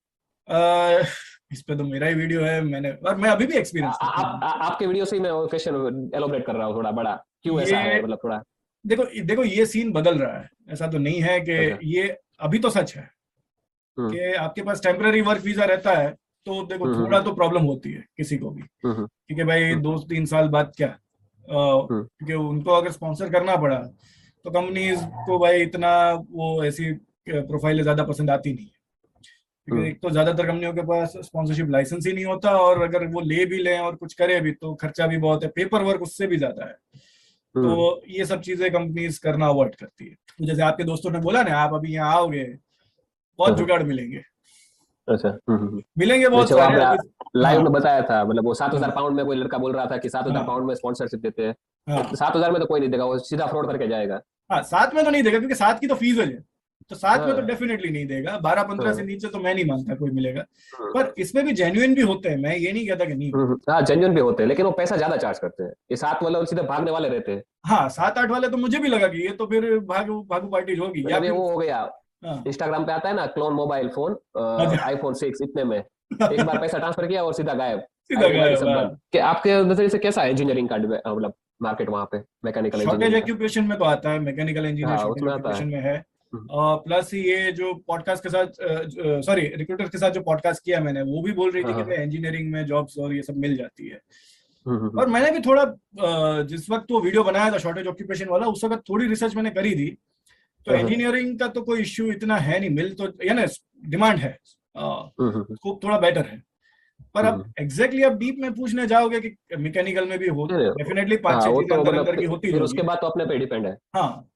अ, इस पे तो मेरा ही वीडियो है, और मैं अभी भी एक्सपीरियंस करता हूँ। आपके वीडियो से ही मैं क्वेश्चन एलोबरेट कर रहा हूँ थोड़ा बड़ा, क्यों ऐसा ये है मतलब थोड़ा। देखो देखो, ये सीन बदल रहा है, ऐसा तो नहीं है कि अच्छा। ये अभी तो सच है हम्म कि आपके पास टेम्पररी वर्क वीजा रहता है तो देखो हम्म थोड़ा तो प्रॉब्लम होती है किसी को भी, हम्म क्योंकि भाई हम्म 2-3 साल बाद क्या, हम्म क्योंकि उनको अगर स्पॉन्सर करना पड़ा तो कंपनीज को भाई इतना वो ऐसी प्रोफाइल ज्यादा पसंद आती नहीं है, क्योंकि हम्म एक तो ज्यादातर कंपनियों के पास स्पॉन्सरशिप लाइसेंस ही नहीं होता, और अगर वो ले भी लें और कुछ करे भी तो खर्चा भी बहुत है, पेपर वर्क उससे भी ज्यादा है। हम्म, तो ये सब चीजें कंपनीज करना अवॉइड करती है। तो जैसे आपके दोस्तों ने बोला ना, आप अभी यहाँ आओगे, बहुत हम्म, जुगाड़ मिलेंगे, अच्छा। मिलेंगे बहुत जैसे वो सारे आपने अभी। लाइव हाँ में बताया था, मतलब वो सात हाँ हजार पाउंड में कोई लड़का बोल रहा था कि 7,000 हाँ पाउंड में स्पॉन्सरशिप देते हैं। हाँ 7,000 में तो कोई नहीं देगा, वो सीधा फ्रॉड करके जाएगा। हाँ, साथ में तो नहीं देगा क्योंकि साथ की तो फीस है, तो साथ में तो हाँ डेफिनेटली नहीं देगा, 12-15 से हाँ नीचे तो मैं नहीं मानता कोई मिलेगा। हम्म, पर इसमें भी जेन्युइन भी होते हैं, मैं ये नहीं कहता कि नहीं होते। हाँ जेन्युइन भी होते हैं, लेकिन वो पैसा ज्यादा चार्ज करते हैं। ये सात वाले सीधे भागने वाले रहते हैं। हाँ, 7-8 वाले तो मुझे भी लगा कि ये तो फिर भागू भागू पार्टी होगी, या मतलब ये फिर वो हो गया, हाँ इंस्टाग्राम पे आता है ना क्लोन मोबाइल फोन, अच्छा iPhone 6 इतने में एक बार पैसा ट्रांसफर किया और सीधा गायब। सीधा आईडी वाईडी गायब। सब बंद। कि आपके नजरिए से कैसा है इंजीनियरिंग का मतलब मार्केट वहां पे, मैकेनिकल शॉर्टेज इंजीनियरिंग का? ऑक्यूपेशन में तो आता है, मैकेनिकल इंजीनियर हाँ शॉर्टेज उसमें आता है। ऑक्यूपेशन में है। हम्म प्लस ये जो पॉडकास्ट के साथ, सॉरी, रिक्रूटर के साथ जो पॉडकास्ट किया मैंने, वो भी बोल रही हाँ थी कि हाँ इंजीनियरिंग में जॉब्स और ये सब मिल जाती है। हम्म हम्म और मैंने भी थोड़ा जिस वक्त वो वीडियो बनाया था शॉर्टेज ऑक्यूपेशन वाला, उस वक्त थोड़ी रिसर्च मैंने करी थी। तो हम्म इंजीनियरिंग का तो कोई इश्यू इतना है नहीं, मिल तो, या ना, डिमांड है, हम्म हम्म स्कोप थोड़ा बेटर है। पर अब एग्जैक्टली आप डीप में पूछने जाओगे कि मैकेनिकल में भी हो, डेफिनेटली पांच हाँ, छह वो चीजें तो अंदर मतलब अंदर की होती फिर होगी। उसके बाद तो अपने पे डिपेंड है। हाँ,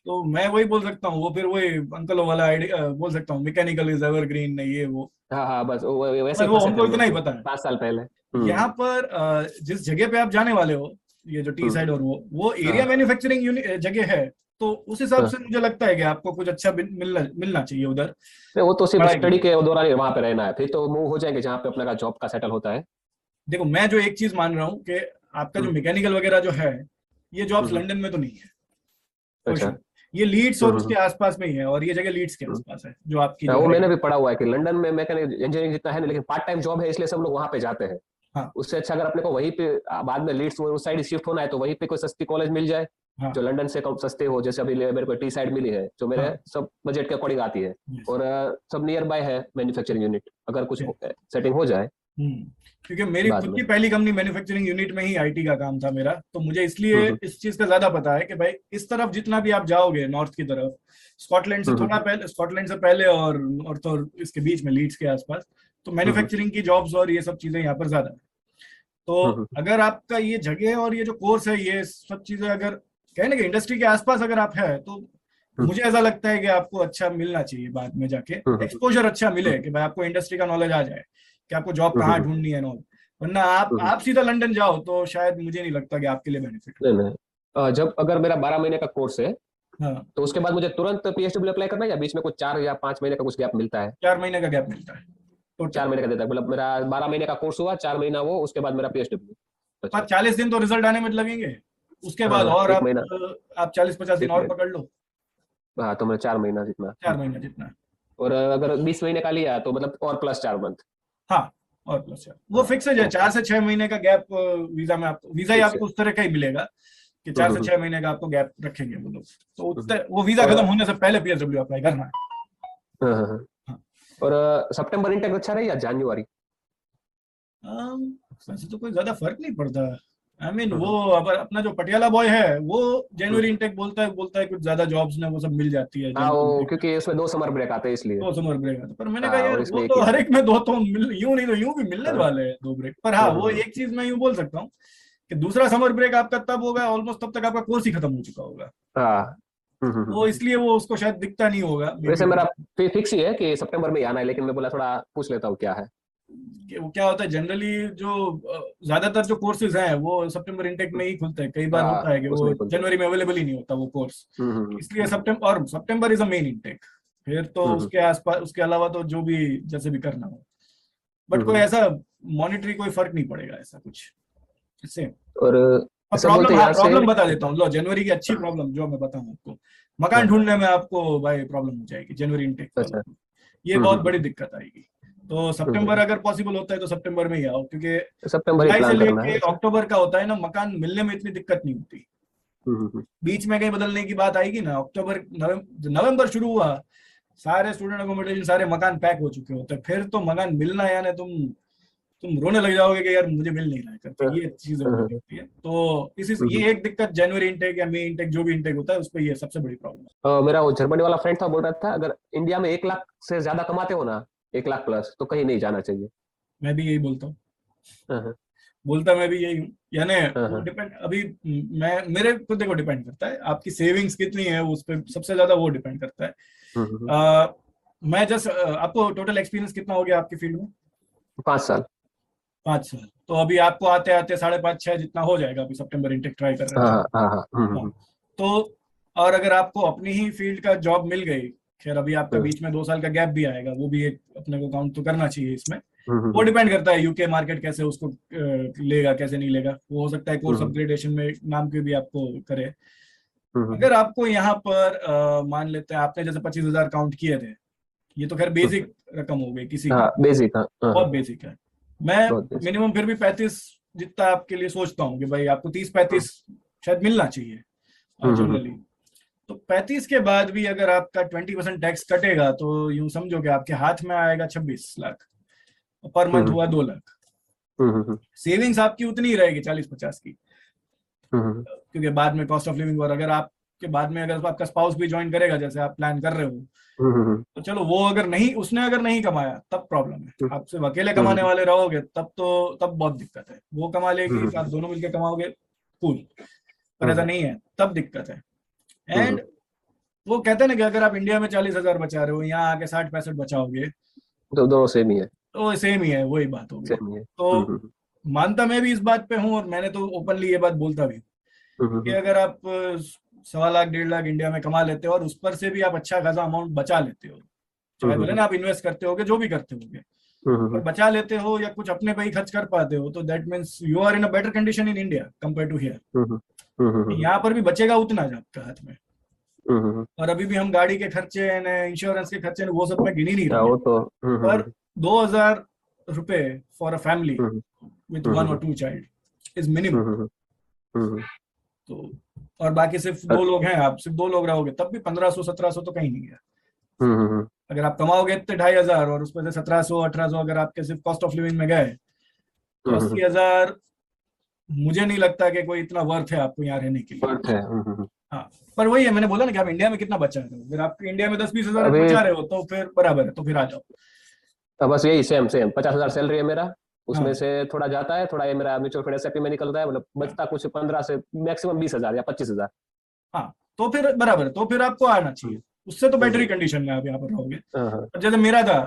तो मैं वही बोल सकता हूँ, वो फिर वही अंकलों वाला आइडिया बोल सकता हूँ, मैकेनिकल इज एवरग्रीन, नहीं ये वो। हाँ हाँ, बस वैसे पर ही वो फंसे थे हमको हम इतना लोग ही तो पता है। 5 साल पहले। यहाँ पर जिस जगह पे आप जाने वाले हो, ये जो टी साइड हम्म। और वो एरिया हाँ मैन्युफैक्चरिंग जगह है, तो उस हिसाब हाँ। से मुझे लगता है कि आपको कुछ अच्छा मिलना मिलना चाहिए उधर नहीं, वो तो सिर्फ पढ़ाई के स्टडी लिए। के दौरान ही वहां पे रहना है, फिर तो मूव हो जाएंगे जहाँ पे अपना का जॉब का सेटल होता है। देखो, मैं जो एक चीज मान रहा हूँ कि आपका जो हम्म मैकेनिकल वगैरह जो है, ये जॉब्स हम्म। लंदन में तो नहीं है, फॉर अच्छा। श्योर। ये लीड्स और उसके हम्म। आसपास में ही है, और ये जगह लीड्स के हम्म। आसपास है जो आपकी हाँ, जो वो है। मैंने भी पढ़ा हुआ है कि लंदन में मैकेनिकल इंजीनियरिंग जितना है नहीं, लेकिन पार्ट टाइम जॉब है इसलिए सब लोग वहां पे जाते हैं। हाँ उससे अच्छा अगर अपने को वहीं पे बाद में लीड्स उस साइड शिफ्ट होना है तो वहीं पे कोई सस्ती कॉलेज मिल जाए जो हाँ लंदन से कम सस्ते हो, जैसे अभी मेरे को टी साइड मिली है जो मेरे हाँ। सब बजट के अकॉर्डिंग आती है। यस। और सब नियर बाय है मैन्युफैक्चरिंग यूनिट, अगर कुछ सेटिंग हो जाए हम्म। क्योंकि मेरी बाद खुद में। की पहली कंपनी मैन्युफैक्चरिंग यूनिट में ही आईटी का काम था मेरा, तो मुझे इसलिए हम्म इस चीज का ज्यादा पता है कि भाई इस तरफ जितना भी आप जाओगे नॉर्थ की तरफ, स्कॉटलैंड से हम्म थोड़ा पहले, स्कॉटलैंड से पहले और नॉर्थ और इसके बीच में लीड्स के आसपास, तो हम्म मैन्युफैक्चरिंग की जॉब्स और ये सब चीजें यहाँ पर ज्यादा है। तो हम्म अगर आपका ये जगह और ये जो कोर्स है, ये सब चीजें अगर कहने के इंडस्ट्री के आसपास अगर आप है, तो हम्म मुझे ऐसा लगता है कि आपको अच्छा मिलना चाहिए बाद में जाके, हम्म एक्सपोजर अच्छा मिले हम्म कि भाई आपको इंडस्ट्री का नॉलेज आ जाए कि आपको जॉब हम्म कहाँ हम्म ढूंढनी है नॉल। वरना आप सीधा लंदन जाओ तो शायद मुझे नहीं लगता कि आपके लिए बेनिफिट नहीं नहीं, जब अगर मेरा 12 महीने का कोर्स है हो। हाँ, तो उसके बाद मुझे तुरंत पीएचडब्ल्यू अप्लाई करना है या बीच में कुछ 4 या 5 महीने का कुछ गैप मिलता है? 4 महीने का गैप मिलता है टोटल। 4 महीने का देता है, मतलब मेरा 12 महीने का कोर्स हुआ, 4 महीना वो, उसके बाद मेरा पीएचडब्ल्यू। पर अच्छा। 40 दिन तो रिजल्ट आने में लगेंगे, उसके हाँ बाद हाँ, और एक महीना। आप 40-50 दिन एक और महीना। पकड़ लो। हाँ, तो मेरा 4 महीना जितना। 4 महीने जितना है। और अगर 20 महीने का लिया तो मतलब और प्लस 4 मंथ। हाँ, और प्लस यार वो हाँ। फिक्स है, 4 से 6 महीने का गैप वीजा में आपको, वीजा ही फिक्स है। आपको उस तरह का ही मिलेगा कि चार से हम्म। छह महीने का आपको गैप रखेंगे वो लोग। तो हम्म। वो वीजा और खत्म होने से पहले पीएसडब्ल्यू अप्लाई करना है। हाँ हाँ हाँ। हाँ। और सितंबर इंटेक अच्छा रही या जनवरी? वैसे तो कोई ज्यादा फर्क नहीं पड़ता। आई मीन वो हम्म अब अपना जो पटियाला बॉय है वो जनवरी हम्म। इंटेक बोलता है कुछ ज्यादा जॉब्स ने वो सब मिल जाती है हाँ, जनवरी वो इंटेक में। क्योंकि उसमें 2 समर ब्रेक आते हैं इसलिए। 2 समर ब्रेक आता है, पर मैंने कहा हाँ, यार और वो इसमें एक तो ही हर था। एक में दो तो यूं नहीं तो यूं भी मिलने हाँ। वाले हैं 2 ब्रेक। पर हाँ, वो हम्म। एक चीज मैं यूं बोल सकता हूँ कि दूसरा समर ब्रेक आपका तब होगा ऑलमोस्ट, तब तक आपका कोर्स ही खत्म हो चुका होगा। हाँ। तो इसलिए वो उसको शायद दिखता नहीं होगा मे बी। वैसे मेरा फिक्स ही है कि सितंबर में ही आना है, लेकिन मैं बोला थोड़ा पूछ लेता हूँ क्या है। कि वो क्या होता है जनरली, जो ज्यादातर जो कोर्सेज हैं वो सितंबर इनटेक में ही खुलते हैं। कई बार होता हाँ, है कि वो उसमें ही खुलता है। जनवरी में अवेलेबल ही नहीं होता वो कोर्स। इसलिए हम्म। September is a main intake. फिर तो हम्म उसके आसपास, उसके अलावा तो जो भी जैसे भी करना हो, बट कोई हम्म। ऐसा मॉनिटरी कोई फर्क नहीं पड़ेगा ऐसा कुछ इससे। और अब ऐसा बोलते प्रॉब्लम, हैं हाँ यहाँ से। प्रॉब्लम बता देता हूँ लो, जनवरी की अच्छी प्रॉब्लम जो मैं बताऊँ आपको, मकान हाँ। ढूंढने में आपको भाई प्रॉब्लम हो जाएगी जनवरी इनटेक वालों अच्छा। को। ये बहुत बड़ी हम्म। दिक्कत आएगी। तो सितंबर हम्म। अगर पॉसिबल होता है तो सितंबर में ही आओ, क्योंकि सितंबर ही जुलाई से प्लान करना है लेके वैसे। अक्टूबर का होता है ना, मकान मिलने में इतनी दिक्कत नहीं होती। हम्म। बीच में कहीं बदलने की बात आएगी ना, अक्टूबर नवंबर शुरू हुआ, सारे स्टूडेंट अकोमोडेशन सारे मकान पैक हो चुके होते हैं, फिर तो मकान मिलना, यानी तुम रोने लग जाओगे कि यार मुझे मिल नहीं रहा है करके, ये चीजें होने लगती है। तो इसी से हम्म। ये एक दिक्कत जनवरी इनटेक या मई इनटेक जो भी इनटेक होता है उस पर ये सबसे बड़ी प्रॉब्लम है। मेरा वो जर्मनी वाला फ्रेंड था, बोल रहा था अगर इंडिया में 1 लाख से ज्यादा कमाते हो ना, 1 लाख प्लस, तो कहीं नहीं जाना चाहिए। मैं भी यही बोलता हूँ, हाँ बोलता मैं भी यही हूँ, यानी हाँ वो हाँ। डिपेंड अभी, मैं मेरे को देखो डिपेंड करता है आपकी सेविंग्स कितनी है, उस पर सबसे ज्यादा वो डिपेंड करता है। हम्म। मैं जस्ट आपको टोटल एक्सपीरियंस कितना हो गया आपकी फील्ड में? 5 साल। 5 साल। तो अभी आपको आते आते 5.5-6 जितना हो जाएगा, अभी सितंबर इनटेक ट्राई कर रहे हाँ हैं हाँ हाँ हाँ। तो। हाँ, तो और अगर आपको अपनी ही फील्ड का जॉब मिल गई, खैर अभी आपका बीच में 2 साल का गैप भी आएगा, वो भी एक अपने को काउंट तो करना चाहिए इसमें। वो डिपेंड करता है यूके मार्केट कैसे उसको लेगा कैसे नहीं लेगा, वो हो सकता है कोर्स अपग्रेडेशन में नाम के भी आपको करे। अगर आपको यहाँ पर मान लेते हैं आपने जैसे 25,000 काउंट किए थे, ये तो खैर बेसिक रकम हो गई किसी की, हाँ, बेसिक। हाँ हाँ बहुत हाँ, बेसिक है। मैं बहुत बेसिक। मिनिमम फिर भी 35 जितना आपके लिए सोचता हूँ कि भाई आपको 30-35 शायद मिलना चाहिए जनरली। तो 35 के बाद भी अगर आपका 20% टैक्स कटेगा तो यूं समझो कि आपके हाथ में आएगा 26 लाख, पर मंथ हुआ 2 लाख। सेविंग्स आपकी उतनी ही रहेगी 40-50 की, क्योंकि बाद में कॉस्ट ऑफ लिविंग, और अगर आपके उसके बाद में अगर आपका स्पाउस भी ज्वाइन करेगा जैसे आप प्लान कर रहे हो, तो चलो वो अगर नहीं, उसने अगर नहीं कमाया तब प्रॉब्लम है। आप सिर्फ अकेले कमाने वाले रहोगे तब बहुत दिक्कत है। वो कमा लेगी, आप दोनों मिलकर कमाओगे, कूल, पर ऐसा नहीं है, तब दिक्कत है। एंड वो कहते हैं ना कि अगर आप इंडिया में 40,000 बचा रहे हो, यहाँ आके 60-65 बचाओगे, तो दोनों सेम ही है। तो सेम ही है, वही बात होगी। सेम ही है। तो मानता मैं भी इस बात पे हूँ, और मैंने तो ओपनली ये बात बोलता भी हूँ कि अगर आप 1.25 लाख 1.5 लाख इंडिया में कमा लेते हो और उस पर से भी आप अच्छा खासा अमाउंट बचा लेते हो, चाहे बोले ना आप इन्वेस्ट करते होगे, जो भी करते होगे, पर बचा लेते हो या कुछ अपने पे ही खर्च कर पाते हो, तो that means you are in a better condition in India compare to here. यहाँ पर भी बचेगा उतना जो आपके हाथ में। और अभी भी हम गाड़ी के खर्चे, इंश्योरेंस के खर्चे, वो सब मैं गिन ही नहीं रहा हूँ, पर 2,000 रुपए for a family with 1 or 2 child is minimum. तो और बाकी सिर्फ 2 लोग हैं, आप सिर्फ 2 लोग रहोगे तब भी 1500-1700 तो कहीं नहीं है। अगर आप कमाओगे इतने 2,500 और उसमें से 1700-1800 अगर आपके सिर्फ कॉस्ट ऑफ लिविंग में गए, तो 80,000 मुझे नहीं लगता कि कोई इतना वर्थ है आपको यहाँ रहने के लिए। हाँ, पर वही है, मैंने बोला ना कि आप इंडिया में कितना बचा रहे हो। अगर आप इंडिया में 10-20 हजार बचा रहे हो तो फिर बराबर है, तो फिर आ जाओ। बस यही सेम 50,000 सैलरी है मेरा, उसमें से थोड़ा जाता है, थोड़ा ये मेरा म्यूचुअल फंड एसआईपी में निकलता है, मतलब बचता कुछ 15 से मैक्सिमम 20,000 या 25,000। हाँ, तो फिर बराबर है, तो फिर आपको आना चाहिए। उससे तो बेटर कंडीशन में आप यहाँ पर रहोगे। जैसे मेरा था,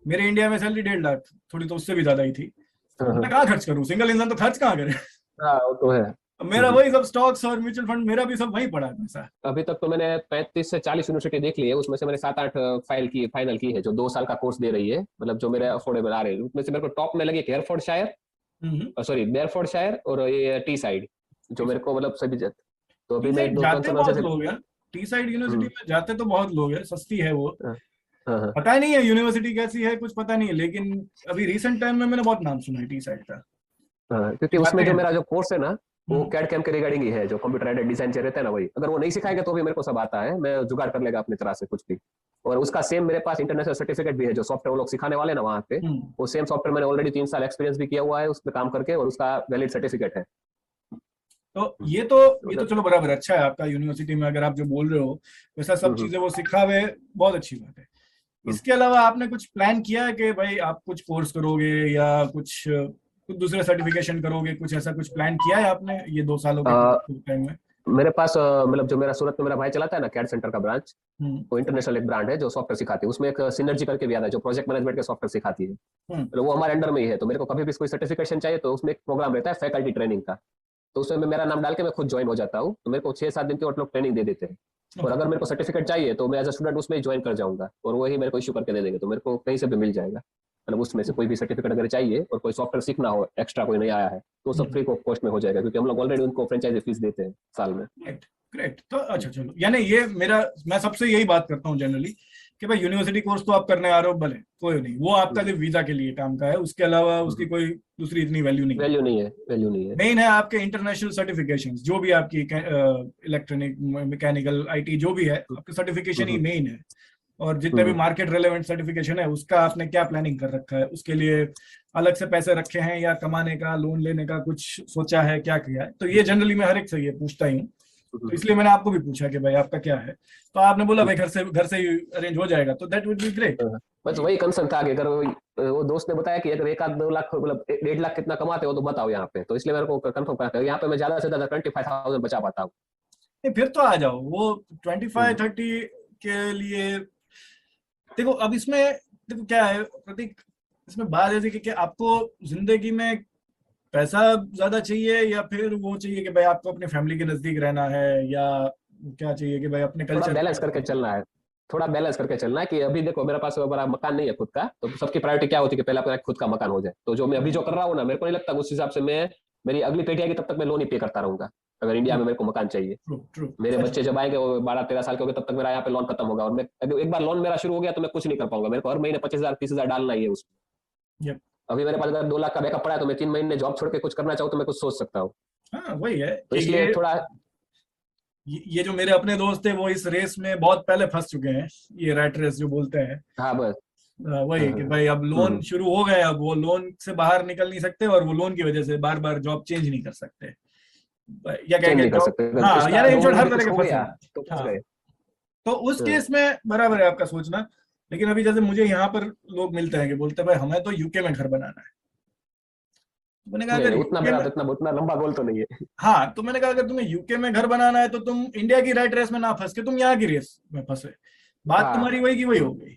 मेरे इंडिया में सैलरी 1.5 लाख, थोड़ी तो उससे भी ज्यादा ही थी। मैं कहाँ खर्च करूँ, सिंगल इंसान तो खर्च कहाँ करे। वो तो है। मेरा वही सब स्टॉक्स और म्यूचुअल फंड, मेरा भी सब वहीं पड़ा है पैसा। अभी तक तो मैंने 35 से 40 यूनिवर्सिटी देख ली है, उसमें से मैंने 7-8 फाइनल की है, जो 2 साल का कोर्स दे रही है, मतलब जो मेरे अफोर्डेबल आ रहे हैं। उसमें से मेरे को टॉप में लगे बेरफोर्डशायर और ये टी साइड, जो मेरे को मतलब सभी तो अभी मैं जाते बहुत लोग हैं टी साइड यूनिवर्सिटी में, जाते तो बहुत लोग हैं, सस्ती है वो। पता नहीं है यूनिवर्सिटी कैसी है, कुछ पता नहीं है, लेकिन अभी रिसेंट टाइम में मैंने बहुत नाम सुना है टी साइड का। क्योंकि उसमें जो मेरा जो कोर्स है ना, वो कैड कैम के रिगार्डिंग ही है, जो कंप्यूटर एडेड डिजाइन चाहिए रहता है ना, वही। अगर वो नहीं सिखाएगा तो भी मेरे को सब आता है, मैं जुगाड़ कर लेगा अपनी तरह से कुछ भी। और उसका सेम मेरे पास इंटरनेशनल सर्टिफिकेट भी है, जो सॉफ्टवेयर वो लोग सिखाने वाले ना वहाँ पे, वो सेम सॉफ्टवेयर मैंने ऑलरेडी 3 साल एक्सपीरियंस भी किया हुआ है उस पर काम करके, और उसका वैलिड सर्टिफिकेट है। तो ये तो चलो बराबर, अच्छा है आपका यूनिवर्सिटी में अगर आप जो बोल रहे हो वैसा सब चीजें वो सिखावे, बहुत अच्छी बात है। इसके अलावा आपने कुछ प्लान किया है कि भाई आप कुछ कोर्स करोगे या कुछ दूसरे सर्टिफिकेशन करोगे, कुछ ऐसा कुछ प्लान किया है आपने ये 2 सालों के टाइम में? मेरे पास मतलब जो मेरा सूरत में मेरा भाई चलाता है ना कैड सेंटर का ब्रांच, वो इंटरनेशनल एक ब्रांड है जो सॉफ्टवेयर सिखाती है। उसमें एक सिनर्जी करके भी आता है, जो प्रोजेक्ट मैनेजमेंट के सॉफ्टवेयर सिखाती है, मतलब वो हमारे अंडर में ही है। तो मेरे को कभी भी कोई सर्टिफिकेशन चाहिए तो उसमें एक प्रोग्राम रहता है फैकल्टी ट्रेनिंग का, तो उसमें मेरा नाम डाल के मैं खुद ज्वाइन हो जाता हूँ। तो मेरे को 6-7 दिन के लोग ट्रेनिंग दे देते हैं, और अगर मेरे को सर्टिफिकेट चाहिए तो मैं एज अ स्टूडेंट उसमें ज्वाइन कर जाऊंगा, और वही मेरे को इशू करके दे देंगे, तो मेरे को कहीं से भी मिल जाएगा। मतलब उसमें से कोई भी सर्टिफिकेट अगर चाहिए और कोई सॉफ्टवेयर सीखना हो, एक्स्ट्रा कोई नहीं आया है, तो सब फ्री कॉस्ट में हो जाएगा, क्योंकि हम लोग ऑलरेडी उनको फ्रेंचाइजी फीस देते हैं साल में। ग्रेट। तो अच्छा चलो, यानी ये मैं सबसे यही बात करता हूँ जनरली कि भाई यूनिवर्सिटी कोर्स तो आप करने आ रहे हो, भले कोई नहीं, वो आपका सिर्फ वीजा के लिए काम का है, उसके अलावा उसकी कोई दूसरी इतनी वैल्यू नहीं है। मेन है आपके इंटरनेशनल सर्टिफिकेशंस, जो भी आपकी इलेक्ट्रॉनिक, मैकेनिकल, आईटी जो भी है, आपके सर्टिफिकेशन ही मेन है। और जितने भी मार्केट रेलेवेंट सर्टिफिकेशन है, उसका आपने क्या प्लानिंग कर रखा है, उसके लिए अलग से पैसे रखे हैं या कमाने का, लोन लेने का कुछ सोचा है, क्या किया है? तो ये जनरली मैं हर एक से ये पूछता ही हूँ, तो इसलिए मैंने आपको भी पूछा कि भाई आपका क्या है। तो आपने बोला भाई घर से ही अरेंज हो जाएगा, तो दैट वुड बी ग्रेट। बस वही कंसर्न था कि अगर वो दोस्त ने बताया कि अगर 1-2 लाख मतलब 1.5 लाख कितना कमाते हो तो बताओ यहाँ पे, तो इसलिए मेरे को कंफर्म करना है। यहाँ पे मैं ज्यादा से ज्यादा 25,000 बचा पाता हूँ। फिर तो आ जाओ, वो 25-30 के लिए। देखो अब इसमें देखो क्या है प्रतीक, इसमें बात ऐसी कि आपको जिंदगी में पैसा ज्यादा चाहिए या फिर वो चाहिए कि भाई आपको अपनी फैमिली के नजदीक रहना है, या क्या चाहिए कि भाई अपने कल्चर बैलेंस करके चलना है, थोड़ा बैलेंस करके चलना है। कि अभी देखो मेरे पास बड़ा मकान नहीं है खुद का, तो सबकी प्रायोरिटी क्या होती है कि पहले अपना खुद का मकान हो जाए। तो जो मैं अभी जो कर रहा हूँ ना, मेरे को नहीं लगता उस हिसाब से मेरी अगली पीढ़ी आएगी तब तक मैं लोन ही पे करता रहूंगा, अगर इंडिया में मेरे को मकान चाहिए। मेरे बच्चे जब आएंगे वो 12-13 साल के हो गए, तब तक मेरा यहाँ पे लोन खत्म होगा, और मैं एक बार लोन मेरा शुरू हो गया तो मैं कुछ नहीं कर पाऊंगा। मेरे को हर महीने 25,000-30,000 डालना ही है उसमें। अभी मेरे पास अगर 2 लाख का बैकअप पड़ा है, तो मैं 3 महीने जॉब छोड़ के कुछ करना चाहूँ तो मैं कुछ सोच सकता हूँ। हाँ वही है, तो इसलिए थोड़ा ये जो मेरे अपने दोस्त है वो इस रेस में बहुत पहले फंस चुके हैं, ये रैट रेस जो बोलते हैं। हाँ बस वही कि भाई अब लोन शुरू हो गए, अब वो लोन से बाहर निकल नहीं सकते, और वो लोन की वजह से बार बार जॉब चेंज नहीं कर सकते। या क्या चेंज नहीं कहते कर हो, सकते, हाँ यानी इन शॉर्ट हर तरह कुछ के हो फंसे गया हैं। तो फंस हाँ, गए। तो उस केस में बराबर है आपका सोचना। लेकिन अभी जैसे मुझे यहाँ पर लोग मिलते हैं कि बोलते हैं भाई हमें तो यूके में घर बनाना है। तो मैंने कहा नहीं अगर नहीं, उतना यूके बड़ा में, इतना उतना लंबा गोल तो नहीं है। हाँ तो मैंने कहा अगर तुम्हें यूके में घर बनाना है तो तुम इंडिया की राइट रेस में ना फंस के तुम यहाँ की रेस में फंसे। बात हाँ, तुम्हारी वही की वही हो गई,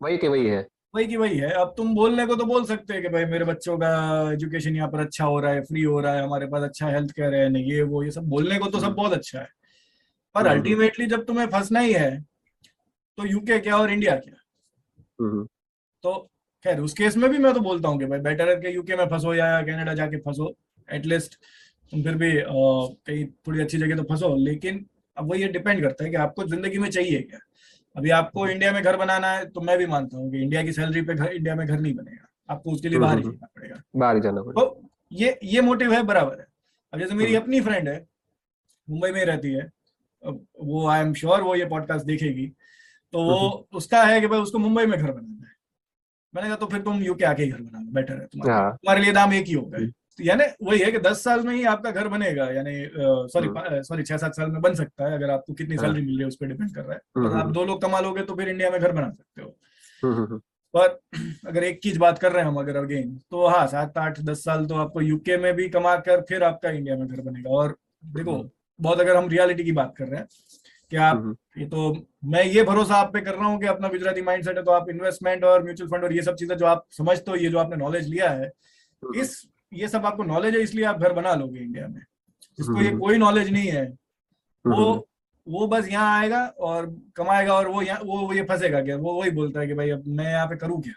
वही के वही है। वही की वही है। अब तुम बोलने को तो बोल सकते हैं कि भाई मेरे बच्चों का एजुकेशन यहाँ पर अच्छा हो रहा है, फ्री हो रहा है, हमारे पास अच्छा हेल्थ केयर है, नहीं ये वो ये सब बोलने को तो सब हम्म, बहुत अच्छा है। पर हम्म, अल्टीमेटली जब तुम्हें फंसना ही है तो यूके क्या और इंडिया क्या। हम्म, तो खैर उस केस में भी मैं तो बोलता हूँ कि भाई बेटर है कि यूके में फंसो या कनाडा जाके फंसो, एटलीस्ट तुम फिर भी कहीं थोड़ी अच्छी जगह तो फंसो। लेकिन अब वो ये डिपेंड करता है कि आपको जिंदगी में चाहिए क्या। अभी आपको इंडिया में घर बनाना है तो मैं भी मानता हूँ कि इंडिया की सैलरी पे घर इंडिया में घर नहीं बनेगा, आपको उसके लिए बाहर ही जाना पड़ेगा। बाहर ही जाना पड़ेगा। तो ये मोटिव है, बराबर है। अब जैसे मेरी हम्म, अपनी फ्रेंड है, मुंबई में रहती है, अब वो आई एम श्योर वो ये पॉडकास्ट देखेगी, तो वो हम्म, उसका है कि भाई उसको मुंबई में घर बनाना है। मैंने कहा तो फिर तुम यूके आके ही घर बनाओ, बेटर है तुम्हारे लिए, हाँ, तुम्हारे लिए दाम एक ही होगा। हम्म, तो यानी वही है कि 10 साल में ही आपका घर बनेगा, यानी सॉरी हम्म, सॉरी 6-7 साल में बन सकता है, अगर आपको कितनी हाँ, सैलरी मिल रही है उस पर डिपेंड कर रहा है। हम्म, अगर आप 2 लोग कमा लोगे तो फिर इंडिया में घर बना सकते हो। पर अगर एक की बात कर रहे हैं हम, अगर अगेन तो हाँ 7-8-10 साल तो आपको यूके में भी कमा कर फिर आपका इंडिया में घर बनेगा। और देखो बहुत अगर हम रियलिटी की बात कर रहे हैं कि आप ये तो, मैं ये भरोसा आप पे कर रहा हूँ कि अपना गुजराती माइंडसेट है तो आप इन्वेस्टमेंट और म्यूचुअल फंड और ये सब चीजें जो आप समझते हो, ये जो आपने नॉलेज लिया है, इस ये सब आपको नॉलेज है इसलिए आप घर बना लोगे इंडिया में। जिसको ये कोई नॉलेज नहीं है वो वो बस यहाँ आएगा और कमाएगा और वो यहाँ वो ये फंसेगा क्या, वो वही बोलता है कि भाई अब मैं यहाँ पे करूँ क्या,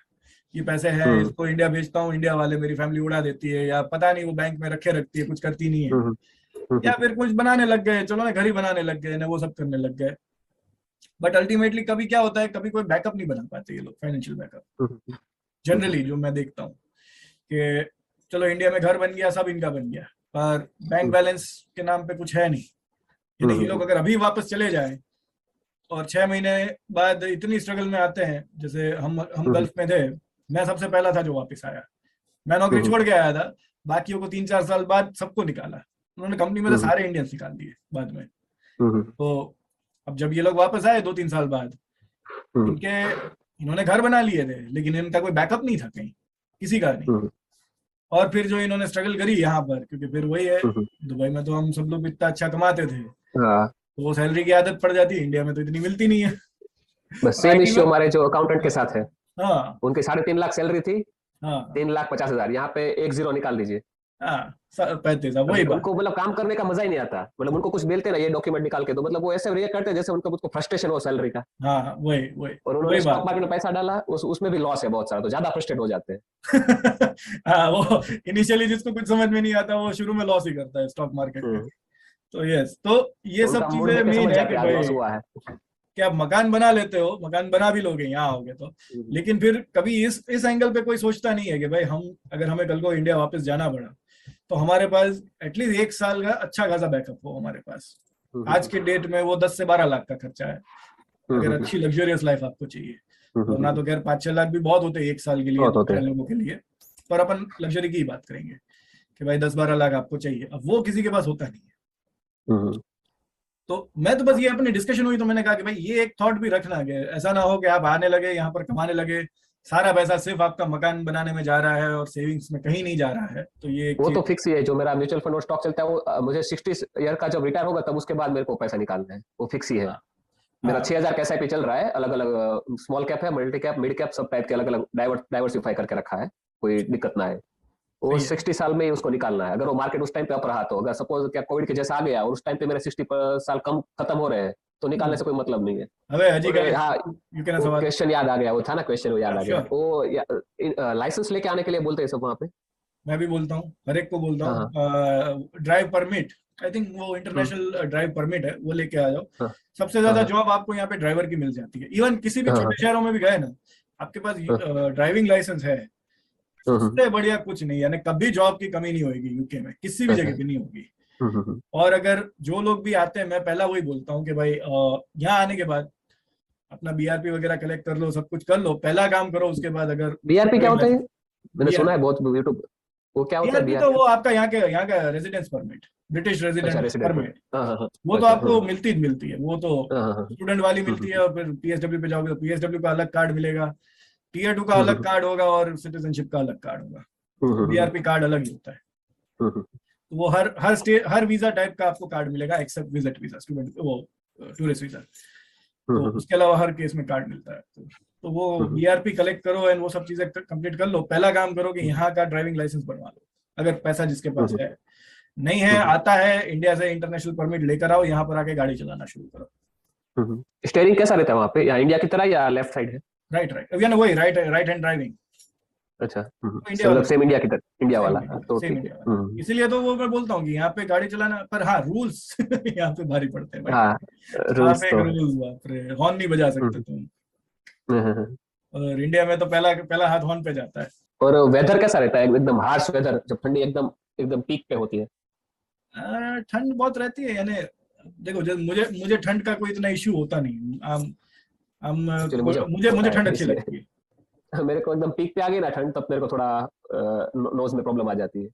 ये पैसे हैं इसको इंडिया भेजता हूँ, इंडिया वाले मेरी फैमिली उड़ा देती है, या पता नहीं वो बैंक में रखे रखती है कुछ करती नहीं है, या फिर कुछ बनाने लग गए, चलो ना घर ही बनाने लग गए ना, वो सब करने लग गए। बट अल्टीमेटली कभी क्या होता है, कभी कोई बैकअप नहीं बना पाते ये लोग, फाइनेंशियल बैकअप जनरली जो मैं देखता हूँ कि चलो इंडिया में घर बन गया, सब इनका बन गया, पर बैंक बैलेंस के नाम पे कुछ है नहीं। यानी ये लोग अगर अभी वापस चले जाए और 6 महीने बाद इतनी स्ट्रगल में आते हैं, जैसे हम गल्फ में थे, मैं सबसे पहला था जो वापस आया, मैं नौकरी छोड़ के आया था, बाकियों को 3-4 साल बाद सबको निकाला, उन्होंने कंपनी में से सारे इंडियंस निकाल दिए बाद में। तो अब जब ये लोग वापस आए 2-3 साल बाद, इनके इन्होंने घर बना लिए थे लेकिन इनका कोई बैकअप नहीं था कहीं, किसी का नहीं। और फिर जो इन्होंने स्ट्रगल करी यहाँ पर, क्योंकि फिर वही है, दुबई में तो हम सब लोग इतना अच्छा कमाते थे तो वो सैलरी की आदत पड़ जाती है, इंडिया में तो इतनी मिलती नहीं है। बस और सेम आईटी में, इश्यू हमारे जो अकाउंटेंट के साथ है। हाँ उनके 3.5 लाख सैलरी थी, हाँ 3,50,000, यहाँ पे 1 0 निकाल दीजिए। हाँ 35, वही बात उनको है। मतलब काम करने का मजा ही नहीं आता, मतलब उनको कुछ मिलते ना ये डॉक्यूमेंट निकाल के, तो मतलब वो ऐसे रिएक्ट करते हैं जैसे उनको फ्रस्ट्रेशन हो सैलरी का। हाँ हाँ वही वही और उन्होंने वही स्टॉक बात मार्केट में पैसा डाला, उसमें भी लॉस है बहुत सारा, तो ज्यादा फ्रस्ट्रेट हो जाते हैं। है। हाँ वो इनिशियली जिसको कुछ समझ में नहीं आता वो शुरू में लॉस ही करता है स्टॉक मार्केट में। हम्म, तो यस, तो ये तो सब उनका मूड चीजें देख के मेन समझ है जाते कि हैं आज लॉस भाई हुआ है। कि आप मकान बना लेते हो, मकान बना भी लोगे यहाँ आओगे तो, लेकिन फिर कभी इस एंगल पे कोई सोचता नहीं है कि भाई हम अगर हमें कल को इंडिया वापस जाना पड़ा तो हमारे पास एटलीस्ट 1 साल का अच्छा खासा बैकअप हो हमारे पास। आज के डेट में वो 10 से 12 लाख का खर्चा है अगर अच्छी लग्जरियस लाइफ आपको चाहिए, वरना तो खैर 5-6 लाख भी बहुत होते हैं 1 साल के लिए बहुत होते 2-3 हैं। लोगों के लिए। पर अपन लग्जरी की ही बात करेंगे कि भाई 10-12 लाख आपको चाहिए, अब वो किसी के पास होता नहीं है। तो मैं तो बस ये अपनी डिस्कशन हुई तो मैंने कहा कि भाई ये एक थॉट भी रखना कि ऐसा ना हो कि आप आने लगे यहाँ पर कमाने लगे, सारा पैसा सिर्फ आपका मकान बनाने में जा रहा है और सेविंग्स में कहीं नहीं जा रहा है। तो ये एक वो चीज, तो फिक्स ही है, जो मेरा म्यूचुअल फंड और स्टॉक चलता है वो मुझे 60 ईयर का जब रिटायर होगा तब उसके बाद मेरे को पैसा निकालना है, वो फिक्स ही है। हाँ मेरा हाँ 6,000 का SIP चल रहा है, अलग अलग स्मॉल कैप है, मल्टी कैप, मिड कैप, सब टाइप के अलग अलग डाइवर्सिफाई करके रखा है, कोई दिक्कत ना है। वो सही है। 60 साल में ही उसको निकालना है, अगर वो मार्केट उस टाइम पे अप रहा तो। अगर सपोज क्या कोविड के जैसा आ गया और उस टाइम पे मेरे 60 साल कम खत्म हो रहे हैं तो निकालने से कोई मतलब नहीं है। હવે હજી और કાંઈ हाँ, યુકે ના वो સવાલ? क्वेश्चन याद आ गया, वो था ना क्वेश्चन, वो याद आ गया, श्योर, वो लाइसेंस लेके आने के लिए बोलते हैं सब वहाँ पे। मैं भी बोलता हूँ, हर एक को बोलता हाँ हाँ हूँ, ड्राइव परमिट, आई थिंक वो हम्म, इंटरनेशनल ड्राइव परमिट है, वो लेके आ जाओ। हाँ सबसे हाँ ज्यादा हाँ जॉब आपको यहाँ पे ड्राइवर की मिल जाती है, इवन किसी भी हाँ छोटे शहरों में भी गए ना, आपके पास हाँ, ड्राइविंग लाइसेंस है, हम्म, उससे बढ़िया कुछ नहीं, यानी कभी जॉब की कमी नहीं होगी यूके में, किसी भी अच्छा, जगह पे नहीं होगी। हम्म। और अगर जो लोग भी आते हैं, मैं पहला वही बोलता हूँ कि भाई यहाँ आने के बाद अपना बीआरपी वगैरह कलेक्ट कर लो, सब कुछ कर लो, पहला काम करो, उसके बाद अगर BRP क्या ड्राइविंग होता है? लाइसेंस, मैंने सुना है बीआरपी बहुत यूट्यूब। वो क्या होता है बीआरपी? तो वो आपका यहाँ का रेजिडेंस परमिट, ब्रिटिश अच्छा, रेजिडेंस रेसिडेंट परमिट, हाँ, वो तो अच्छा आपको मिलती है। वो तो हाँ, स्टूडेंट वाली मिलती है, और फिर पीएसडब्ल्यू पे जाओगे तो पीएसडब्ल्यू का अलग कार्ड मिलेगा, टीयर 2 का अलग कार्ड होगा, और सिटीजनशिप का अलग कार्ड होगा। तो बीआरपी कार्ड अलग ही होता है। तो वो हर वीजा टाइप का आपको कार्ड मिलेगा, एक्सेप्ट विजिट वीजा, स्टूडेंट वो टूरिस्ट वीजा। तो उसके अलावा हर केस में कार्ड मिलता है। तो वो बीआरपी कलेक्ट करो एंड वो सब चीजें कंप्लीट कर लो। पहला काम करो कि यहाँ का ड्राइविंग लाइसेंस बनवा लो, अगर पैसा जिसके पास है। नहीं है, आता है इंडिया से इंटरनेशनल परमिट लेकर आओ, यहाँ पर आके गाड़ी चलाना शुरू करो। स्टेयरिंग कैसा रहता है वहाँ पे, या इंडिया की तरह या लेफ्ट साइड है? राइट वही राइट हैंड ड्राइविंग। अच्छा, इंडिया मतलब वाला, सेम इंडिया की तरह, इंडिया वाला, तो सेम ठीक इंडिया है। वाला। इसीलिए तो वो मैं बोलता हूँ कि यहाँ पे गाड़ी चलाना, पर हाँ रूल्स यहाँ पे भारी पड़ते हैं भाई। हाँ, रूल्स ट्रैफिक तो रूल्स, बाप रे, हॉर्न नहीं बजा सकते तुम। है। और इंडिया में तो पहला हाथ हॉर्न पे जाता है। और वेदर कैसा रहता है, एकदम हार्श वेदर, जब ठंडी एकदम एकदम पीक पे होती है? ठंड बहुत रहती है, यानी देखो, जब मुझे ठंड का कोई इतना इश्यू होता नहीं। हम एक्चुअली मुझे मुझे होता ठंड है, अच्छी लगती इसलिए है। मेरे को एकदम पीक पे आ गई ना ठंड, तब मेरे को थोड़ा नोज में प्रॉब्लम आ जाती है।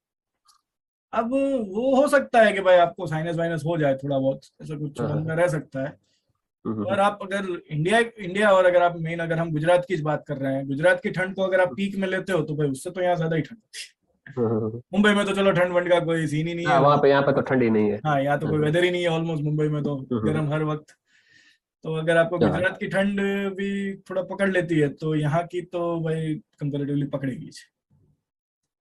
अब वो हो सकता है कि भाई आपको साइनस वाइनस हो जाए थोड़ा बहुत, ऐसा कुछ हाँ, बंदा हाँ, रह सकता है। और आप अगर इंडिया और अगर आप मेन, अगर हम गुजरात की बात कर रहे हैं, गुजरात की ठंड को अगर आप पीक में लेते हो तो भाई उससे तो यहाँ ज्यादा ही ठंड होती है। मुंबई में तो चलो ठंड वंड का कोई सीन ही नहीं है। हाँ, वहाँ पे, यहाँ पे तो ठंडी नहीं है। हाँ, यहाँ तो कोई वेदर ही नहीं है ऑलमोस्ट, मुंबई में तो गर्म हर वक्त। तो अगर आपको हाँ, गुजरात की ठंड भी थोड़ा पकड़ लेती है तो यहाँ की तो भाई कंपेरेटिवली पकड़ेगी।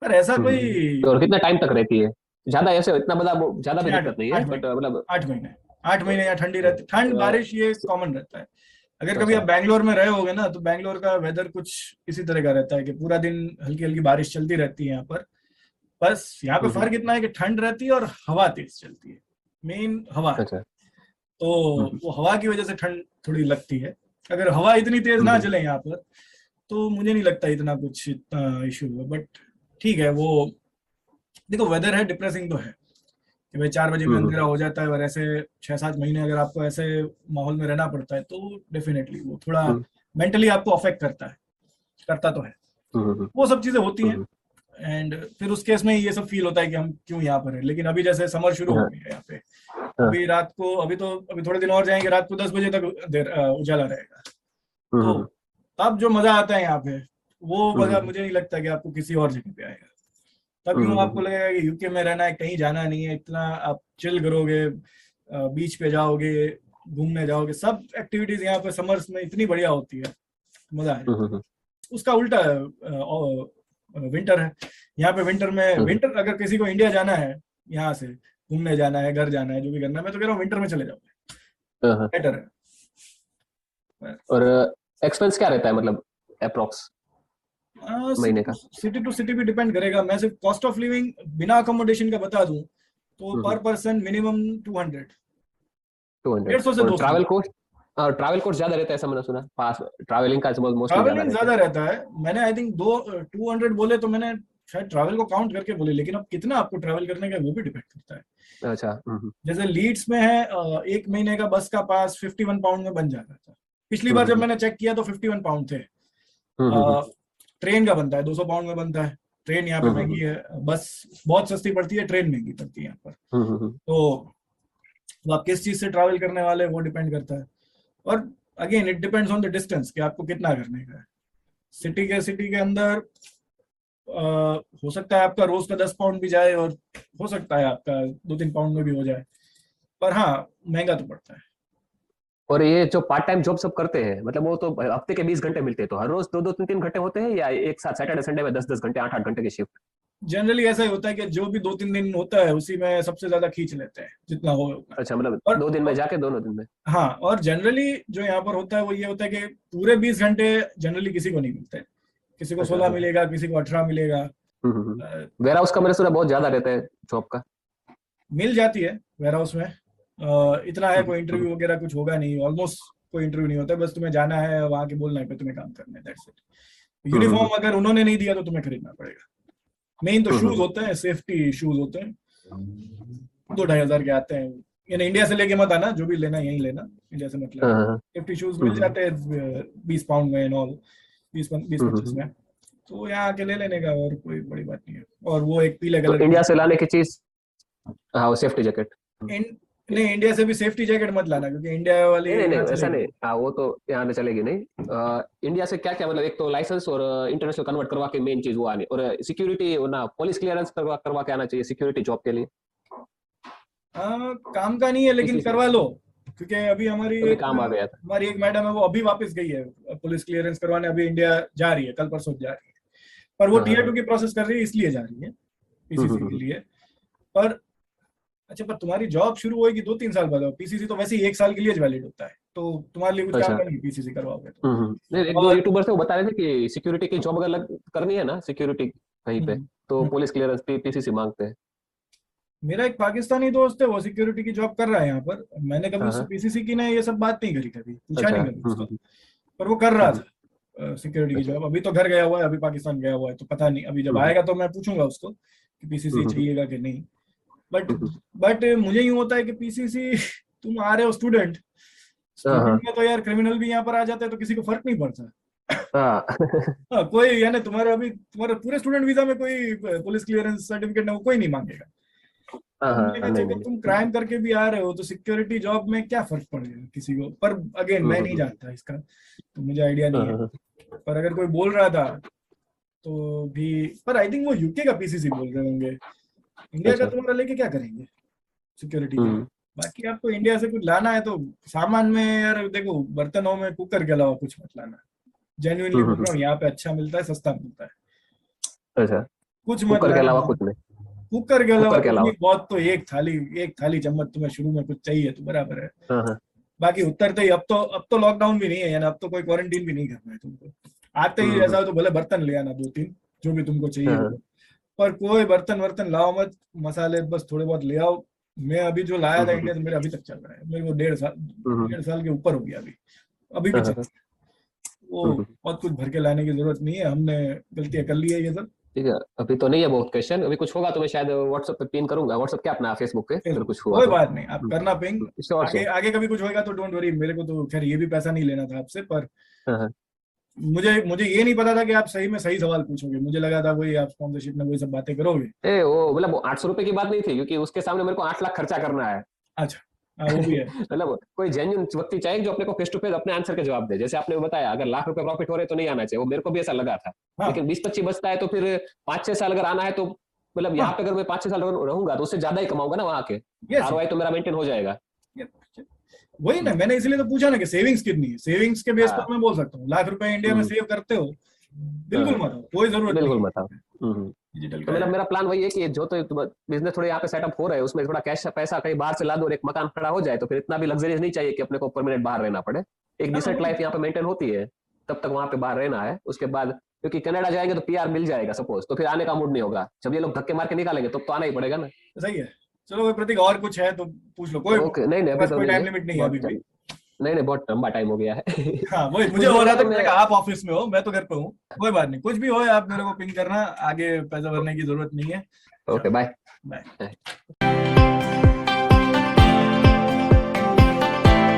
पर ऐसा कोई तो और कितना टाइम तक रहती है? ज्यादा ऐसे इतना बड़ा ज्यादा भी आठ दिक्कत नहीं है, आठ बट महीने मतलब 8 महीने 8 महीने यहाँ ठंडी रहती, ठंड बारिश ये कॉमन रहता है। अगर कभी आप अच्छा, बैंगलोर में रहे होगे ना, तो बैंगलोर का वेदर कुछ इसी तरह का रहता है कि पूरा दिन हल्की हल्की बारिश चलती रहती है यहाँ पर। बस यहाँ पे फर्क इतना है कि ठंड रहती है और हवा तेज चलती है, मेन हवा। अच्छा, तो वो हवा की वजह से ठंड थोड़ी लगती है। अगर हवा इतनी तेज ना चले यहाँ पर तो मुझे नहीं लगता इतना कुछ इतना इशू है। बट ठीक है, वो देखो वेदर है, डिप्रेसिंग तो है कि भाई 4 बजे में अंधेरा हो जाता है, और ऐसे 6-7 महीने अगर आपको ऐसे माहौल में रहना पड़ता है तो डेफिनेटली वो थोड़ा मेंटली आपको अफेक्ट करता है, करता तो है। वो सब चीजें होती हैं। एंड फिर उस केस में ये सब फील होता है कि हम क्यों यहाँ पर है। लेकिन अभी जैसे समर शुरू हो गया यहाँ पे, अभी रात को, अभी थोड़े दिन और जाएंगे, रात को 10 बजे तक उजाला रहेगा। तो तब जो मजा आता है यहाँ पे, वो मजा मुझे नहीं लगता कि आपको किसी और जगह पे आएगा। तब यूं आपको लगेगा कि यूके में रहना है, कहीं जाना नहीं है, इतना आप चिल करोगे, बीच पे जाओगे, घूमने जाओगे, सब एक्टिविटीज यहाँ पे समर्स में इतनी बढ़िया होती है, मजा है। उसका उल्टा विंटर है। यहाँ पे विंटर अगर किसी को इंडिया जाना है, यहाँ से घूमने जाना है, घर जाना है, जो भी करना है, मैं तो कह रहा हूँ विंटर में चले जाओगे, बेटर है। और एक्सपेंस क्या रहता है, मतलब अप्रोक्स महीने का? सिटी टू सिटी भी डिपेंड करेगा। मैं सिर्फ कॉस्ट ऑफ लिविंग बिना अकोमोडेशन का बता दूं तो पर पर्सन मिनिमम 200 150 से और 200। ट्रैवल कोस्ट ज्यादा रहता है ऐसा मैंने सुना, पास ट्रैवलिंग का मोस्टली ज्यादा ट्रैवलिंग रहता ज्यादा रहता है। मैंने आई थिंक 200 बोले तो मैंने शायद ट्रैवल को काउंट करके बोले, लेकिन अब कितना आपको ट्रैवल करने का वो भी डिपेंड करता है। है। अच्छा, जैसे लीड्स में है, 1 महीने का बस का पास 51 पाउंड में बन जाता था। पिछली बार जब मैंने चेक किया तो 51 पाउंड थे। ट्रेन का बनता है 200 पाउंड में बनता है। ट्रेन यहाँ पे महंगी है, बस बहुत सस्ती पड़ती है, ट्रेन महंगी पड़ती है यहाँ पर। तो आप किस चीज से ट्रैवल करने वाले वो डिपेंड करता है। और again it depends on the distance कि आपको कितना करने का है। सिटी के अंदर हो सकता है आपका रोज का 10 पाउंड भी जाए, और हो सकता है आपका 2-3 पाउंड में भी हो जाए, पर हाँ महंगा तो पड़ता है। और ये जो पार्ट टाइम जॉब सब करते हैं, मतलब वो तो हफ्ते के 20 घंटे मिलते हैं, तो हर रोज 2-2, 3-3 घंटे होते हैं, या एक साथ सैटरडे संडे में 10-10 घंटे, 8-8 घंटे की शिफ्ट? जनरली ऐसा ही होता है कि जो भी 2-3 दिन होता है उसी में सबसे ज्यादा खींच लेते हैं जितना हो उतना। अच्छा, मतलब और 2 दिन में जाके दोनों दिन में? हाँ, और जनरली जो यहाँ पर होता है वो ये होता है कि पूरे 20 घंटे जनरली किसी को नहीं मिलते। किसी को 16 मिलेगा, किसी को 18 मिलेगा। वेयर हाउस का मैंने सुना बहुत ज्यादा रहता है जॉब का। मिल जाती है वेयर हाउस में, इतना है, कोई इंटरव्यू वगैरह कुछ होगा नहीं, ऑलमोस्ट कोई इंटरव्यू नहीं होता, बस तुम्हें जाना है वहां के बोलना है कि तुम्हें काम करना है, दैट्स इट। यूनिफॉर्म अगर उन्होंने नहीं दिया तो तुम्हें खरीदना पड़ेगा। मेन तो शूज होते हैं, सेफ्टी शूज होते हैं, 2-2,500 के आते हैं। यानी इंडिया से लेके मत आना, जो भी लेना यहीं लेना, इंडिया से मतलब। सेफ्टी शूज मिल जाते हैं 20 पाउंड में, 20-25 में। तो यहाँ आके ले लेने का, और कोई बड़ी बात नहीं है। और वो एक पीले तो कलर इंडिया से लाने की चीज, हाँ वो सेफ्टी जैकेट। नहीं, इंडिया से भी सेफ्टी जैकेट मत लाना, क्योंकि इंडिया वाली नहीं नहीं नहीं यहाँ ऐसा चलेगी। नहीं, हाँ वो तो यहाँ पे चलेगी नहीं। इंडिया से क्या क्या मतलब, एक तो लाइसेंस और इंटरनेशनल कन्वर्ट करवा के मेन चीज वो आनी, और सिक्योरिटी ना पुलिस क्लियरेंस करवा के आना चाहिए सिक्योरिटी जॉब के लिए। काम का नहीं है, लेकिन पीसीसी करवा लो, क्योंकि अभी अभी काम आ गया था। हमारी एक मैडम है, वो अभी वापस गई है पुलिस क्लियरेंस करवाने, अभी इंडिया जा रही है, कल परसों जा रही है। पर वो टीयर 2 की प्रोसेस कर रही है, इसलिए जा रही है पीसीसी के लिए। पर अच्छा, पर तुम्हारी जॉब शुरू होगी 2-3 साल बाद, पीसीसी तो वैसे ही 1 साल के लिए वैलिड होता है, तो तुम्हारे लिए कुछ काम अच्छा। नहीं पीसीसी करवाओगे तो। नहीं, एक दो यूट्यूबर से वो बता रहे थे कि सिक्योरिटी की जॉब अगर करनी है ना सिक्योरिटी कहीं पे, तो पुलिस क्लियरेंस पीसीसी मांगते हैं। मेरा एक पाकिस्तानी दोस्त है, वो सिक्योरिटी की जॉब कर रहा है यहाँ पर। मैंने कभी हाँ उससे हाँ। पीसीसी की ना ये सब बात नहीं करी, कभी पूछा अच्छा। नहीं कभी उसको, पर वो कर रहा था सिक्योरिटी की अच्छा। जॉब। अभी तो घर गया हुआ है, अभी पाकिस्तान गया हुआ है, तो पता नहीं, अभी जब आएगा तो मैं पूछूंगा उसको कि पीसीसी चाहिएगा कि नहीं। बट मुझे यूं होता है कि पीसीसी तुम आ रहे हो स्टूडेंट हाँ में, तो यार क्रिमिनल भी यहाँ पर आ जाते हैं तो किसी को फर्क नहीं पड़ता। हाँ। हाँ, कोई यानी तुम्हारे पूरे स्टूडेंट वीजा में कोई पुलिस क्लियरेंस सर्टिफिकेट ना, कोई नहीं मांगेगा। हाँ तो हाँ मैंने कहा नहीं चलो नहीं। तुम क्राइम करके भी आ रहे हो, तो सिक्योरिटी जॉब में क्या फर्क पड़ेगा किसी को। पर अगेन मैं नहीं जानता इसका, तो मुझे आइडिया नहीं है। पर अगर कोई बोल रहा था तो भी, पर आई थिंक वो यूके का पीसीसी बोल रहे होंगे, इंडिया का तुम्हारा लेके क्या करेंगे सिक्योरिटी के। बाकी आपको इंडिया से कुछ लाना है तो सामान में यार देखो, बर्तनों में कुकर के अलावा कुछ मत लाना। जेन्युइनली बोल रहा हूँ, यहाँ पे अच्छा मिलता है, सस्ता मिलता है। अच्छा, कुछ मत कुकर के अलावा लाना। कुछ नहीं। कुकर के अलावा कुकर के कुछ अलावा। नहीं, बहुत तो एक थाली चम्मच तुम्हें शुरू में कुछ चाहिए तो बराबर है। हाँ। बाकी उतरते ही, अब तो लॉकडाउन भी नहीं है, यानी अब तो कोई क्वारंटीन भी नहीं करना है तुमको। आते ही ऐसा हो तो भले बर्तन ले आना 2-3 जो भी तुमको चाहिए हो, पर कोई बर्तन वर्तन लाओ मत। मसाले बस थोड़े बहुत ले आओ। मैं अभी जो लाया था इंडिया से, मेरे अभी तक चल रहा है, मेरे को 1.5 साल के ऊपर हो गया, अभी भी चल रहा है। वो बहुत कुछ भर के लाने की जरूरत नहीं है, हमने गलतियां कर ली है ये सब। ठीक है, अभी तो नहीं है बहुत क्वेश्चन, अभी कुछ होगा तो मैं शायद व्हाट्सएप पे पिन करूंगा। व्हाट्सएप क्या अपना, फेसबुक पे अगर कुछ हुआ कोई तो। बात नहीं, आप करना पिंग। श्योर आगे श्योर। आगे कभी कुछ होएगा तो डोंट वरी, मेरे को तो खैर ये भी पैसा नहीं लेना था आपसे, पर हाँ। मुझे ये नहीं पता था कि आप सही में सही सवाल पूछोगे। मुझे लगा था वही आप स्पॉन्सरशिप में वही सब बातें करोगे। ए वो मतलब 800 रुपए की बात नहीं थी, क्योंकि उसके सामने मेरे को 8 लाख खर्चा करना है। अच्छा, हाँ वो भी है। मतलब कोई जेन्युइन व्यक्ति चाहिए जो अपने को फेस टू फेस अपने आंसर के जवाब दे। जैसे आपने बताया अगर लाख रुपए प्रॉफिट हो रहे तो नहीं आना चाहिए, वो मेरे को भी ऐसा लगा था। हाँ। लेकिन 20-25 बचता है तो फिर 5-6 साल अगर आना है तो मतलब यहाँ पे अगर मैं 5-6 साल रहूंगा तो उससे ज्यादा ही कमाऊंगा ना वहां के। ROI तो मेरा मेंटेन हो जाएगा। वही ना, मैंने इसलिए तो पूछा ना कि सेविंग्स कितनी है। सेविंग्स के बेस पर मैं बोल सकता हूँ, लाख रुपए इंडिया में सेव करते हो, बिल्कुल मत, कोई जरूरत नहीं। बिल्कुल मत। डिजिटल तो मेरा प्लान वही है कि जो तो बिजनेस थोड़े यहाँ पे सेटअप हो रहे हैं उसमें थोड़ा कैश पैसा कहीं बाहर से ला दो और एक मकान खड़ा हो जाए, तो फिर इतना भी लग्जरीज नहीं चाहिए कि अपने को परमानेंट बाहर रहना पड़े। एक डिसेंट लाइफ यहाँ पे मेंटेन होती है, तब तक वहां पे बाहर रहना है। उसके बाद क्योंकि कनाडा जाएंगे तो PR मिल जाएगा सपोज, तो फिर आने का मूड नहीं होगा। जब ये लोग धक्के मार के निकालेंगे तो आना ही पड़ेगा ना। सही है। चलो कोई प्रतीक, और कुछ है तो पूछ लो। कोई ओके, नहीं अभी तो कोई नहीं टाइम है, लिमिट नहीं है अभी भी। नहीं बहुत लंबा टाइम हो गया है। हाँ वही मुझे कुछ भी हो रहा होगा था, तो मैंने मैं। कहा आप ऑफिस में हो, मैं तो घर पे हूँ। कोई बात नहीं, कुछ भी हो आप मेरे को पिंग करना, आगे पैसा भरने की जरूरत नहीं है। Okay bye. बाय।